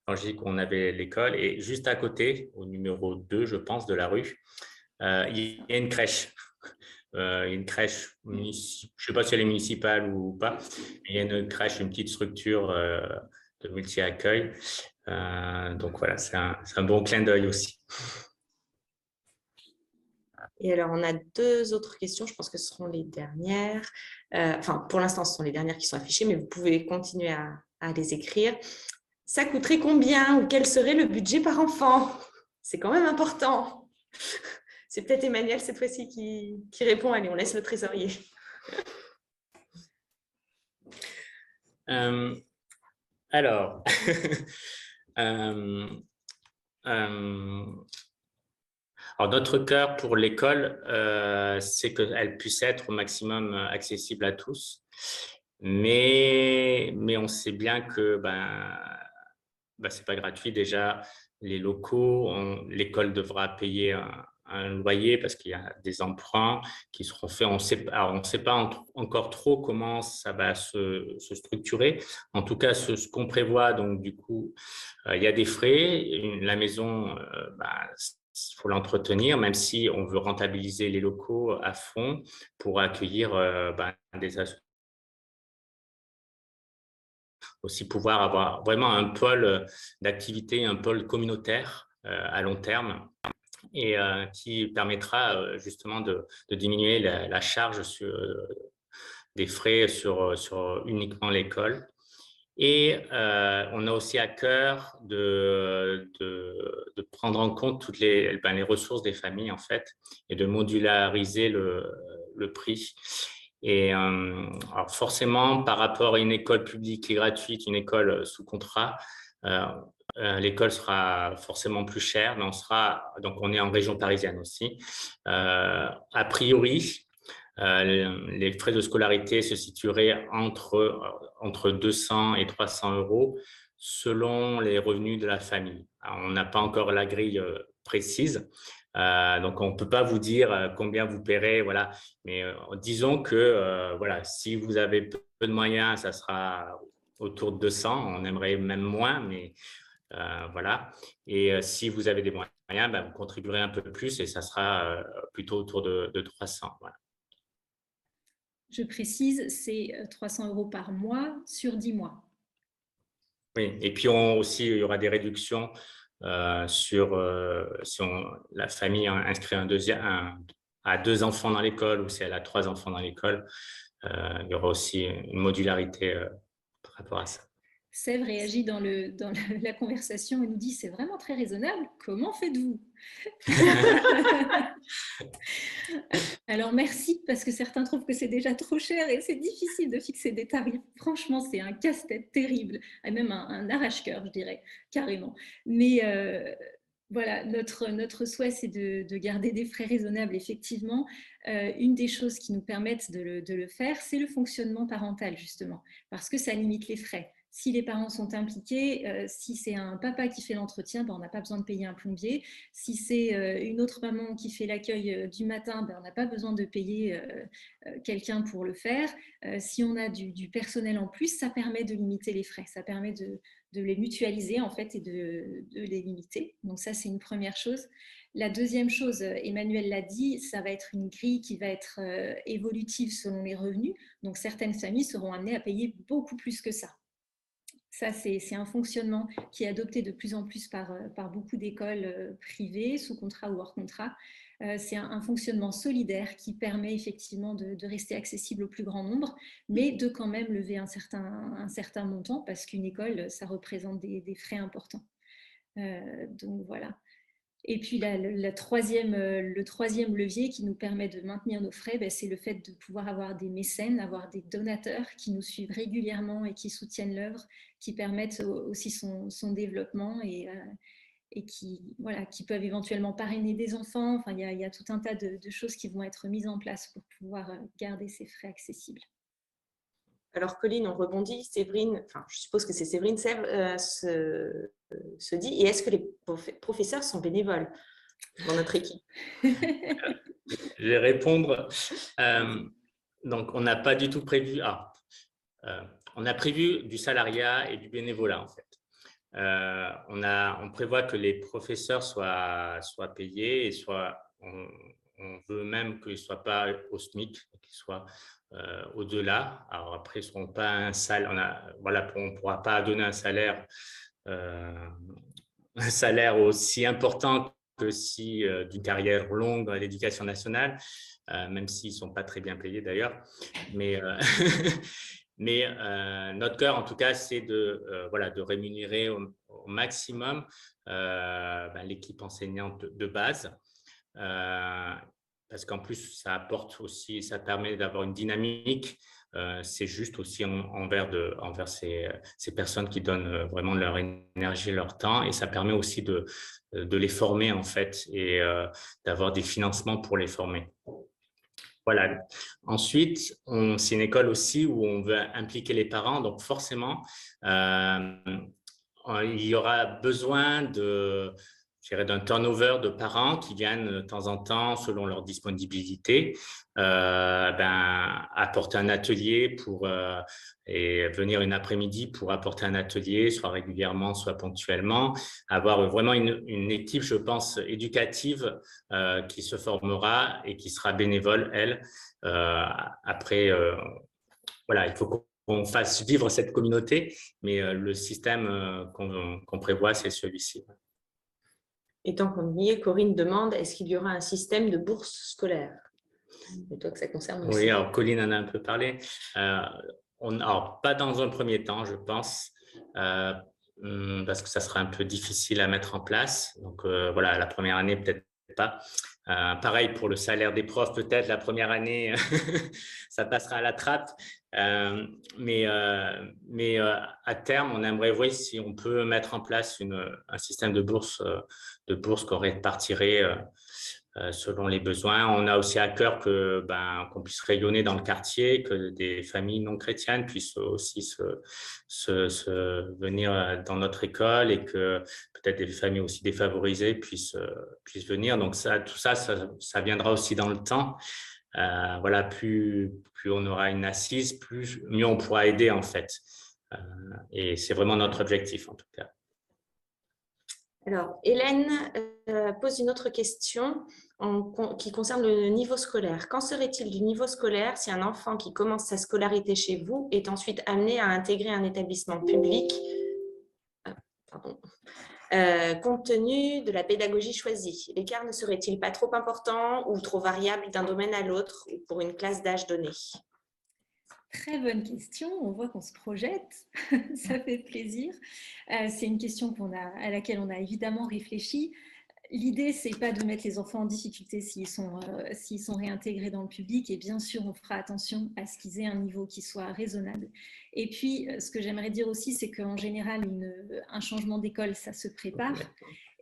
Quand je dis qu'on avait l'école, et juste à côté, au numéro 2, je pense, de la rue, il y a une crèche. Une crèche, je ne sais pas si elle est municipale ou pas, mais il y a une crèche, une petite structure de multi-accueil. Donc voilà, c'est un bon clin d'œil aussi. Et alors, on a 2 autres questions, je pense que ce seront les dernières. Enfin, pour l'instant, ce sont les dernières qui sont affichées, mais vous pouvez continuer à les écrire. Ça coûterait combien ou quel serait le budget par enfant? C'est quand même important. C'est peut-être Emmanuel cette fois-ci qui répond. Allez, on laisse le trésorier. Alors, alors, notre cœur pour l'école, c'est qu'elle puisse être au maximum accessible à tous. Mais on sait bien que ce n'est pas gratuit. Déjà, les locaux, l'école devra payer un loyer parce qu'il y a des emprunts qui seront faits. On ne sait pas encore trop comment ça va se structurer. En tout cas, ce qu'on prévoit, donc du coup, il y a des frais. La maison, il faut l'entretenir, même si on veut rentabiliser les locaux à fond pour accueillir des associations. Aussi pouvoir avoir vraiment un pôle d'activité, un pôle communautaire à long terme et qui permettra justement de diminuer la charge des frais sur uniquement l'école. Et on a aussi à cœur de prendre en compte toutes les ressources des familles en fait et de modulariser le prix. Et alors forcément, par rapport à une école publique et gratuite, une école sous contrat, l'école sera forcément plus chère, mais donc on est en région parisienne aussi. A priori, les frais de scolarité se situeraient entre 200 et 300 euros selon les revenus de la famille. Alors, on n'a pas encore la grille précise, donc on ne peut pas vous dire combien vous paierez, voilà. Mais disons que voilà, si vous avez peu de moyens, ça sera autour de 200. On aimerait même moins, mais voilà. Et si vous avez des moyens, vous contribuerez un peu plus et ça sera plutôt autour de 300. Voilà. Je précise, c'est 300 euros par mois sur 10 mois. Oui, et puis aussi, il y aura des réductions si la famille inscrit à 2 enfants dans l'école ou si elle a 3 enfants dans l'école. Il y aura aussi une modularité par rapport à ça. Sève réagit dans la conversation et nous dit « C'est vraiment très raisonnable, comment faites-vous » Alors merci, parce que certains trouvent que c'est déjà trop cher et c'est difficile de fixer des tarifs. Franchement, c'est un casse-tête terrible, et même un arrache-cœur, je dirais, carrément. Mais voilà, notre souhait, c'est de garder des frais raisonnables, effectivement. Une des choses qui nous permettent de le faire, c'est le fonctionnement parental, justement, parce que ça limite les frais. Si les parents sont impliqués, si c'est un papa qui fait l'entretien, on n'a pas besoin de payer un plombier. Si c'est une autre maman qui fait l'accueil du matin, on n'a pas besoin de payer quelqu'un pour le faire. Si on a du personnel en plus, ça permet de limiter les frais, ça permet de les mutualiser en fait et de les limiter. Donc ça, c'est une première chose. La deuxième chose, Emmanuel l'a dit, ça va être une grille qui va être évolutive selon les revenus. Donc certaines familles seront amenées à payer beaucoup plus que ça. Ça, c'est un fonctionnement qui est adopté de plus en plus par beaucoup d'écoles privées, sous contrat ou hors contrat. C'est un fonctionnement solidaire qui permet effectivement de rester accessible au plus grand nombre, mais de quand même lever un certain montant, parce qu'une école, ça représente des frais importants. Donc voilà. Et puis le troisième levier qui nous permet de maintenir nos frais, c'est le fait de pouvoir avoir des mécènes, avoir des donateurs qui nous suivent régulièrement et qui soutiennent l'œuvre, qui permettent aussi son développement et qui peuvent éventuellement parrainer des enfants. Enfin, il y a tout un tas de choses qui vont être mises en place pour pouvoir garder ces frais accessibles. Alors, Colline, on rebondit. Séverine, enfin, je suppose que c'est Séverine, Sèvres se dit, et est-ce que les professeurs sont bénévoles dans notre équipe? Je vais répondre. Donc, on n'a pas du tout prévu… on a prévu du salariat et du bénévolat, en fait. On prévoit que les professeurs soient payés et on veut même qu'ils ne soient pas au SMIC, qu'ils soient au-delà. Alors après, ils ne seront pas un salaire. On ne pourra pas donner un salaire aussi important que si d'une carrière longue à l'éducation nationale, même s'ils ne sont pas très bien payés d'ailleurs. Mais notre cœur, en tout cas, c'est de rémunérer au maximum l'équipe enseignante de base. Parce qu'en plus, ça apporte aussi, ça permet d'avoir une dynamique. C'est juste aussi envers ces personnes qui donnent vraiment leur énergie, leur temps, et ça permet aussi de les former en fait et d'avoir des financements pour les former. Voilà. Ensuite, c'est une école aussi où on veut impliquer les parents, donc forcément, il y aura besoin d'un turnover de parents qui viennent de temps en temps, selon leur disponibilité, apporter un atelier et venir une après-midi pour apporter un atelier, soit régulièrement, soit ponctuellement, avoir vraiment une équipe, je pense, éducative qui se formera et qui sera bénévole, elle. Après, voilà, il faut qu'on fasse vivre cette communauté, mais le système qu'on prévoit, c'est celui-ci. Et tant qu'on y est, Corinne demande, est-ce qu'il y aura un système de bourse scolaire? Et toi que ça concerne aussi. Oui, alors Colline en a un peu parlé. Alors, pas dans un premier temps, je pense, parce que ça sera un peu difficile à mettre en place. Donc, voilà, la première année, peut-être pas. Pareil pour le salaire des profs, peut-être la première année, ça passera à la trappe. Mais à terme, on aimerait voir si on peut mettre en place un système de bourse qu'on répartirait selon les besoins. On a aussi à cœur qu'on puisse rayonner dans le quartier, que des familles non chrétiennes puissent aussi venir dans notre école et que peut-être des familles aussi défavorisées puissent venir. Donc tout ça viendra aussi dans le temps. Voilà, plus on aura une assise, mieux on pourra aider en fait. Et c'est vraiment notre objectif en tout cas. Alors, Hélène pose une autre question qui concerne le niveau scolaire. Qu'en serait-il du niveau scolaire si un enfant qui commence sa scolarité chez vous est ensuite amené à intégrer un établissement public compte tenu de la pédagogie choisie? L'écart ne serait-il pas trop important ou trop variable d'un domaine à l'autre ou pour une classe d'âge donnée? Très bonne question, on voit qu'on se projette, ça fait plaisir. C'est une question à laquelle on a évidemment réfléchi. L'idée, ce n'est pas de mettre les enfants en difficulté s'ils sont réintégrés dans le public, et bien sûr, on fera attention à ce qu'ils aient un niveau qui soit raisonnable. Et puis, ce que j'aimerais dire aussi, c'est qu'en général, un changement d'école, ça se prépare.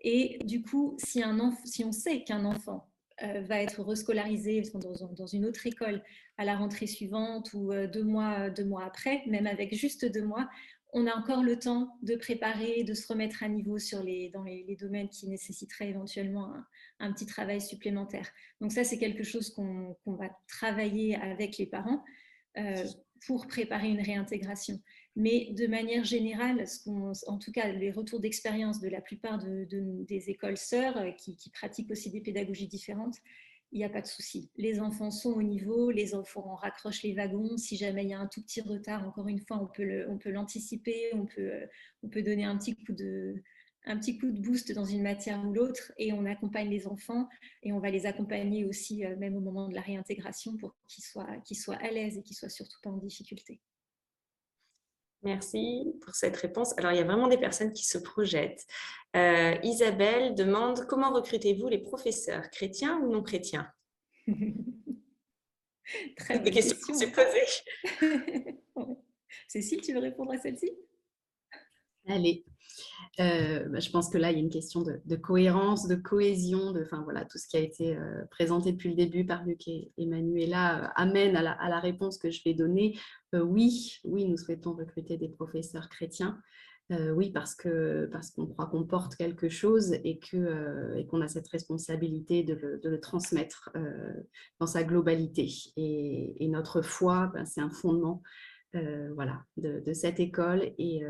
Et du coup, si on sait qu'un enfant va être rescolarisé dans une autre école à la rentrée suivante ou 2 mois après, même avec juste 2 mois, on a encore le temps de préparer, de se remettre à niveau dans les domaines qui nécessiteraient éventuellement un petit travail supplémentaire. Donc ça, c'est quelque chose qu'on va travailler avec les parents pour préparer une réintégration. Mais de manière générale, en tout cas, les retours d'expérience de la plupart des écoles sœurs qui pratiquent aussi des pédagogies différentes, il n'y a pas de souci. Les enfants sont au niveau, les enfants raccrochent les wagons. Si jamais il y a un tout petit retard, encore une fois, on peut l'anticiper, on peut donner un petit coup de boost dans une matière ou l'autre, et on accompagne les enfants et on va les accompagner aussi, même au moment de la réintégration, pour qu'ils soient à l'aise et qu'ils ne soient surtout pas en difficulté. Merci pour cette réponse. Alors, il y a vraiment des personnes qui se projettent. Isabelle demande, comment recrutez-vous les professeurs, chrétiens ou non chrétiens? Très bonne des questions qu'on s'est posées. Cécile, tu veux répondre à celle-ci? Allez. Je pense que là, il y a une question de cohérence, de cohésion, voilà, tout ce qui a été présenté depuis le début par Luc et Manuela amène à la réponse que je vais donner. Oui, nous souhaitons recruter des professeurs chrétiens. Oui, parce qu'on croit qu'on porte quelque chose et qu'on a cette responsabilité de le transmettre dans sa globalité. Et notre foi, c'est un fondement voilà, de cette école et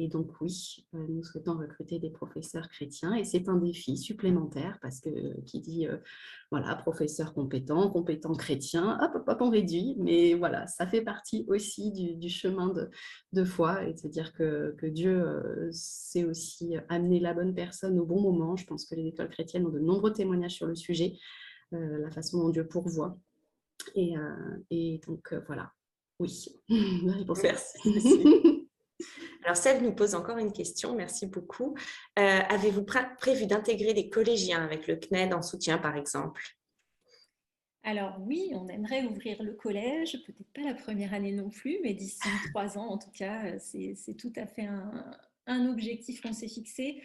donc oui, nous souhaitons recruter des professeurs chrétiens et c'est un défi supplémentaire parce que qui dit voilà, professeur compétent chrétien, hop, on réduit, mais voilà, ça fait partie aussi du chemin de foi et de se dire que Dieu sait aussi amener la bonne personne au bon moment. Je pense que les écoles chrétiennes ont de nombreux témoignages sur le sujet, la façon dont Dieu pourvoit et donc voilà. Oui, la réponse est merci. Alors, Sèvres nous pose encore une question, merci beaucoup. Avez-vous prévu d'intégrer des collégiens avec le CNED en soutien, par exemple? Alors oui, on aimerait ouvrir le collège, peut-être pas la première année non plus, mais d'ici 3 ans, en tout cas, c'est tout à fait un objectif qu'on s'est fixé.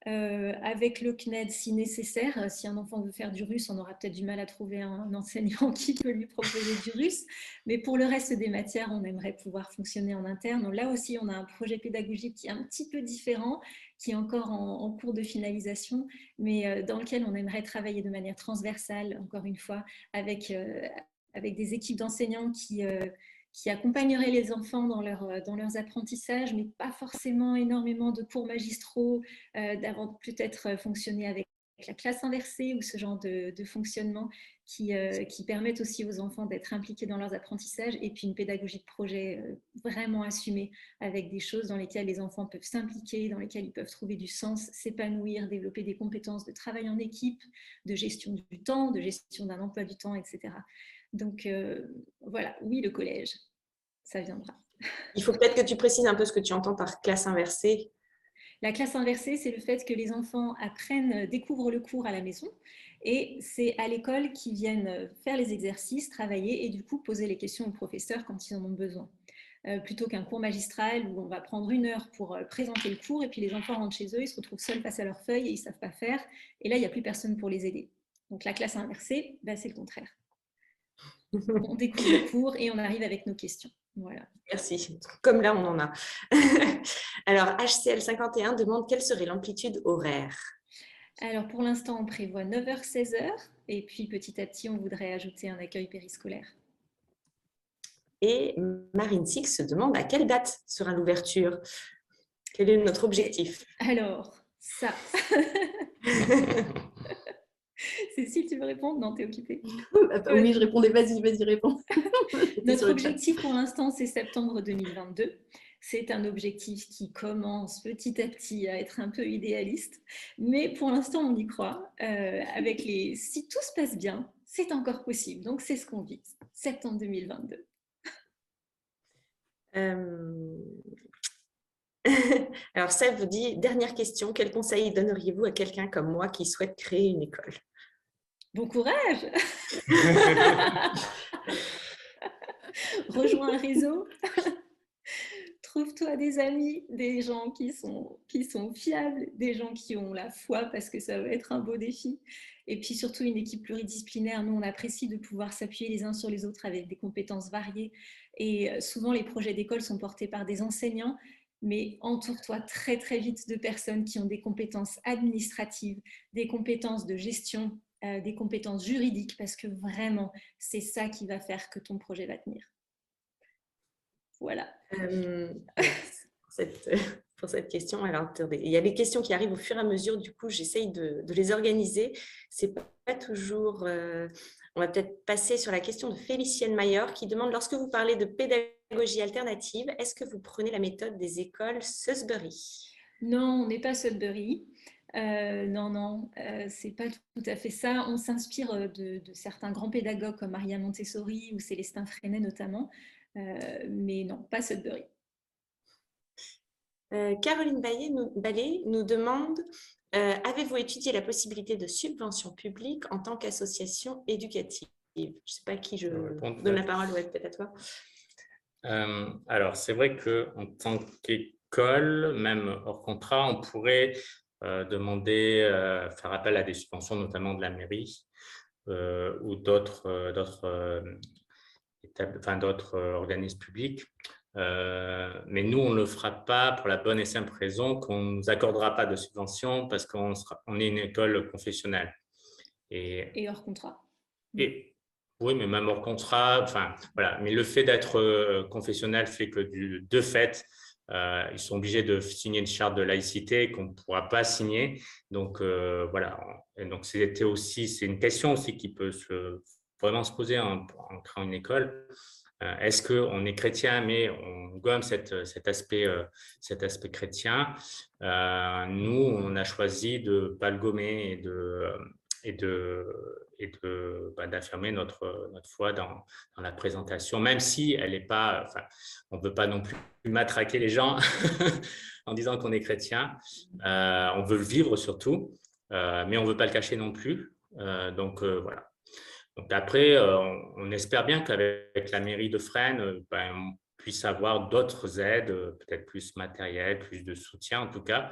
avec le CNED si nécessaire. Si un enfant veut faire du russe, on aura peut-être du mal à trouver un enseignant qui peut lui proposer du russe. Mais pour le reste des matières, on aimerait pouvoir fonctionner en interne. Donc là aussi, on a un projet pédagogique qui est un petit peu différent, qui est encore en cours de finalisation, mais dans lequel on aimerait travailler de manière transversale, encore une fois, avec des équipes d'enseignants qui accompagneraient les enfants dans leurs apprentissages, mais pas forcément énormément de cours magistraux, d'avant peut-être fonctionner avec la classe inversée ou ce genre de fonctionnement qui permettent aussi aux enfants d'être impliqués dans leurs apprentissages, et puis une pédagogie de projet vraiment assumée avec des choses dans lesquelles les enfants peuvent s'impliquer, dans lesquelles ils peuvent trouver du sens, s'épanouir, développer des compétences de travail en équipe, de gestion du temps, de gestion d'un emploi du temps, etc. Donc voilà, oui, le collège, ça viendra. Il faut peut-être que tu précises un peu ce que tu entends par classe inversée. La classe inversée, c'est le fait que les enfants découvrent le cours à la maison, et c'est à l'école qu'ils viennent faire les exercices, travailler et du coup poser les questions aux professeurs quand ils en ont besoin. Plutôt qu'un cours magistral où on va prendre 1 heure pour présenter le cours et puis les enfants rentrent chez eux, ils se retrouvent seuls face à leurs feuilles et ils ne savent pas faire. Et là, il n'y a plus personne pour les aider. Donc la classe inversée, c'est le contraire. On découvre le cours et on arrive avec nos questions. Voilà. Merci. Comme là, on en a. Alors, HCL 51 demande quelle serait l'amplitude horaire. Alors, pour l'instant, on prévoit 9h, 16h. Et puis, petit à petit, on voudrait ajouter un accueil périscolaire. Et Marine Six se demande à quelle date sera l'ouverture. Quel est notre objectif? Alors, ça... Cécile, tu veux répondre? Non, tu es occupée. Oui, je répondais. Vas-y, réponds. Notre objectif pour l'instant, c'est septembre 2022. C'est un objectif qui commence petit à petit à être un peu idéaliste, mais pour l'instant, on y croit. Si tout se passe bien, c'est encore possible. Donc, c'est ce qu'on vise, septembre 2022. Alors, Seb vous dit, dernière question, quel conseil donneriez-vous à quelqu'un comme moi qui souhaite créer une école? Bon courage. Rejoins un réseau. Trouve-toi des amis, des gens qui sont fiables, des gens qui ont la foi parce que ça va être un beau défi. Et puis surtout une équipe pluridisciplinaire. Nous, on apprécie de pouvoir s'appuyer les uns sur les autres avec des compétences variées. Et souvent, les projets d'école sont portés par des enseignants, mais entoure-toi très très vite de personnes qui ont des compétences administratives, des compétences de gestion, des compétences juridiques, parce que vraiment, c'est ça qui va faire que ton projet va tenir. Voilà. Pour cette question, alors attendez, il y a des questions qui arrivent au fur et à mesure, du coup j'essaye de les organiser. C'est pas toujours... on va peut-être passer sur la question de Félicienne Maillard qui demande, lorsque vous parlez de pédagogie alternative, est-ce que vous prenez la méthode des écoles Sudbury? Non, on n'est pas Sudbury. Non, c'est pas tout à fait ça. On s'inspire de certains grands pédagogues comme Maria Montessori ou Célestin Freinet notamment, mais non, pas Sudbury. Caroline Ballet nous demande, avez-vous étudié la possibilité de subvention publique en tant qu'association éducative? Je ne sais pas à qui je donne la parole, ouais, peut-être à toi. Alors, c'est vrai qu'en tant qu'école, même hors contrat, on pourrait demander, faire appel à des subventions, notamment de la mairie ou d'autres organismes publics. Mais nous, on ne le fera pas pour la bonne et simple raison qu'on ne nous accordera pas de subvention parce qu'on est une école confessionnelle. Et hors contrat. Oui, mais même hors contrat, enfin, voilà. Mais le fait d'être confessionnel fait que de fait, ils sont obligés de signer une charte de laïcité qu'on ne pourra pas signer. Donc, voilà. Et donc, c'est une question aussi qui peut vraiment se poser en créant une école. Est-ce qu'on est chrétien, mais on gomme cet aspect chrétien? Nous, on a choisi de ne pas le gommer et d'affirmer notre foi dans la présentation, même si elle n'est pas, enfin, on ne veut pas non plus matraquer les gens en disant qu'on est chrétien. On veut le vivre surtout, mais on ne veut pas le cacher non plus. Donc, voilà. Donc après, on espère bien qu'avec la mairie de Fresnes, on puisse avoir d'autres aides, peut-être plus matérielles, plus de soutien en tout cas.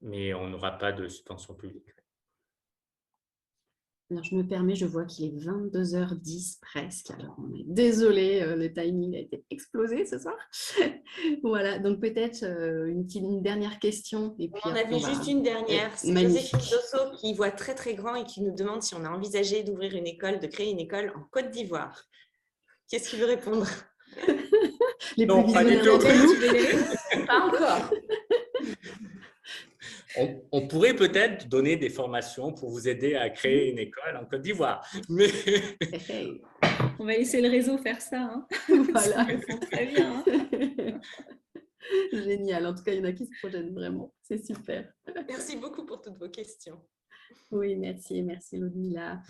mais on n'aura pas de subvention publique. Alors, je me permets, je vois qu'il est 22h10 presque. Alors, on est désolé, le timing a été explosé ce soir. Voilà, donc peut-être une dernière question. Et puis On après, avait juste une dernière. C'est magnifique. Joséphine Dosso qui voit très très grand et qui nous demande si on a envisagé d'ouvrir une école, de créer une école en Côte d'Ivoire. Qu'est-ce qu'il veut répondre? Les Non, plus pas du visionnaires tout. d'entre nous. Pas encore. On pourrait peut-être donner des formations pour vous aider à créer une école en Côte d'Ivoire. Mais... Hey. On va laisser le réseau faire ça. Hein. Voilà. Ils font très bien. Hein. Génial. En tout cas, il y en a qui se projettent vraiment. C'est super. Merci beaucoup pour toutes vos questions. Oui, merci. Merci, Ludmila.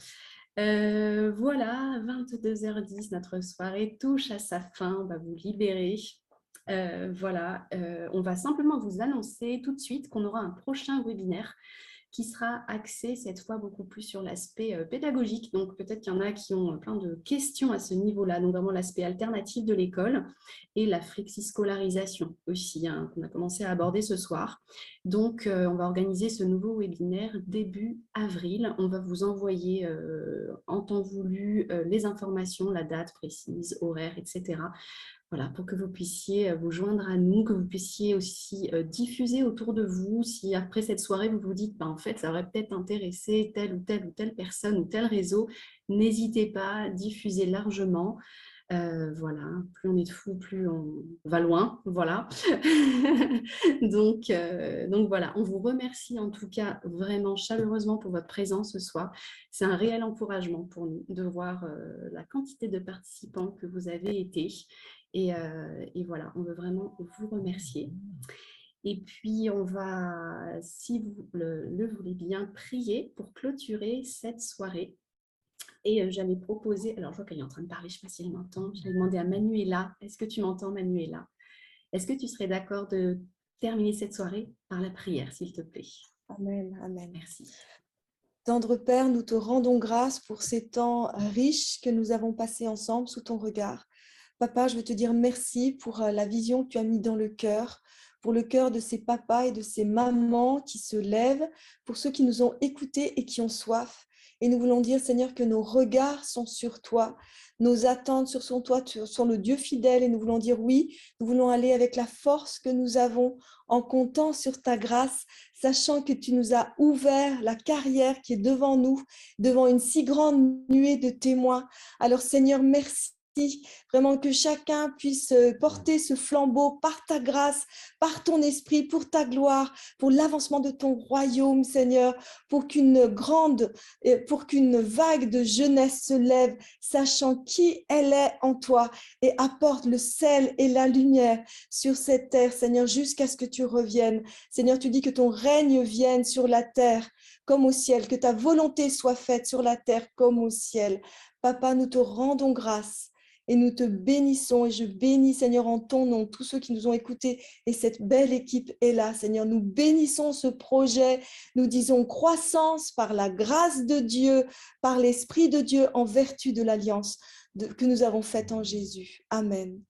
Voilà, 22h10, notre soirée touche à sa fin. On va vous libérer. Voilà, on va simplement vous annoncer tout de suite qu'on aura un prochain webinaire qui sera axé cette fois beaucoup plus sur l'aspect pédagogique. Donc peut-être qu'il y en a qui ont plein de questions à ce niveau-là, donc vraiment l'aspect alternatif de l'école et la flexiscolarisation aussi, hein, qu'on a commencé à aborder ce soir. Donc on va organiser ce nouveau webinaire début avril. On va vous envoyer en temps voulu les informations, la date précise, horaire, etc. Voilà, pour que vous puissiez vous joindre à nous, que vous puissiez aussi diffuser autour de vous. Si après cette soirée, vous vous dites, en fait, ça aurait peut-être intéressé telle ou telle personne ou tel réseau, n'hésitez pas, diffusez largement. Voilà, plus on est de fous, plus on va loin. Voilà. Donc voilà, on vous remercie en tout cas vraiment chaleureusement pour votre présence ce soir. C'est un réel encouragement pour nous de voir la quantité de participants que vous avez été. Et voilà, on veut vraiment vous remercier. Et puis, on va, si vous le voulez bien, prier pour clôturer cette soirée. Et j'avais proposé, alors je vois qu'elle est en train de parler, je ne sais pas si elle m'entend, j'avais demandé à Manuela, est-ce que tu m'entends Manuela? Est-ce que tu serais d'accord de terminer cette soirée par la prière, s'il te plaît? Amen, amen. Merci. Tendre Père, nous te rendons grâce pour ces temps riches que nous avons passés ensemble sous ton regard. Papa, je veux te dire merci pour la vision que tu as mise dans le cœur, pour le cœur de ces papas et de ces mamans qui se lèvent, pour ceux qui nous ont écoutés et qui ont soif. Et nous voulons dire, Seigneur, que nos regards sont sur toi, nos attentes sur toi, sur le Dieu fidèle. Et nous voulons dire oui, nous voulons aller avec la force que nous avons en comptant sur ta grâce, sachant que tu nous as ouvert la carrière qui est devant nous, devant une si grande nuée de témoins. Alors, Seigneur, merci. Vraiment que chacun puisse porter ce flambeau par ta grâce, par ton esprit, pour ta gloire, pour l'avancement de ton royaume, Seigneur, pour qu'une vague de jeunesse se lève, sachant qui elle est en toi et apporte le sel et la lumière sur cette terre, Seigneur, jusqu'à ce que tu reviennes. Seigneur, tu dis que ton règne vienne sur la terre comme au ciel, que ta volonté soit faite sur la terre comme au ciel. Papa, nous te rendons grâce. Et nous te bénissons et je bénis, Seigneur, en ton nom, tous ceux qui nous ont écoutés et cette belle équipe est là, Seigneur. Nous bénissons ce projet, nous disons croissance par la grâce de Dieu, par l'Esprit de Dieu en vertu de l'alliance que nous avons faite en Jésus. Amen.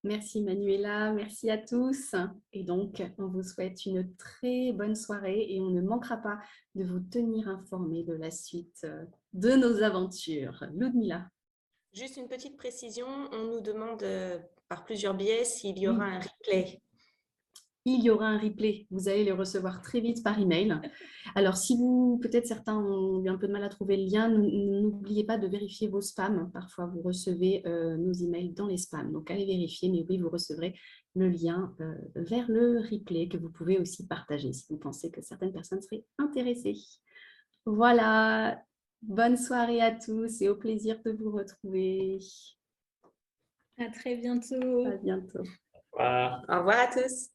Merci Manuela, merci à tous. Et donc, on vous souhaite une très bonne soirée et on ne manquera pas de vous tenir informés de la suite de nos aventures. Ludmila. Juste une petite précision, on nous demande par plusieurs biais s'il y aura un replay. Il y aura un replay, vous allez le recevoir très vite par email. Alors si vous, peut-être certains ont eu un peu de mal à trouver le lien, n'oubliez pas de vérifier vos spams. Parfois vous recevez nos emails dans les spams, donc allez vérifier, mais oui, vous recevrez le lien vers le replay que vous pouvez aussi partager si vous pensez que certaines personnes seraient intéressées. Voilà, bonne soirée à tous et au plaisir de vous retrouver. À très bientôt. À bientôt. Voilà. Au revoir à tous.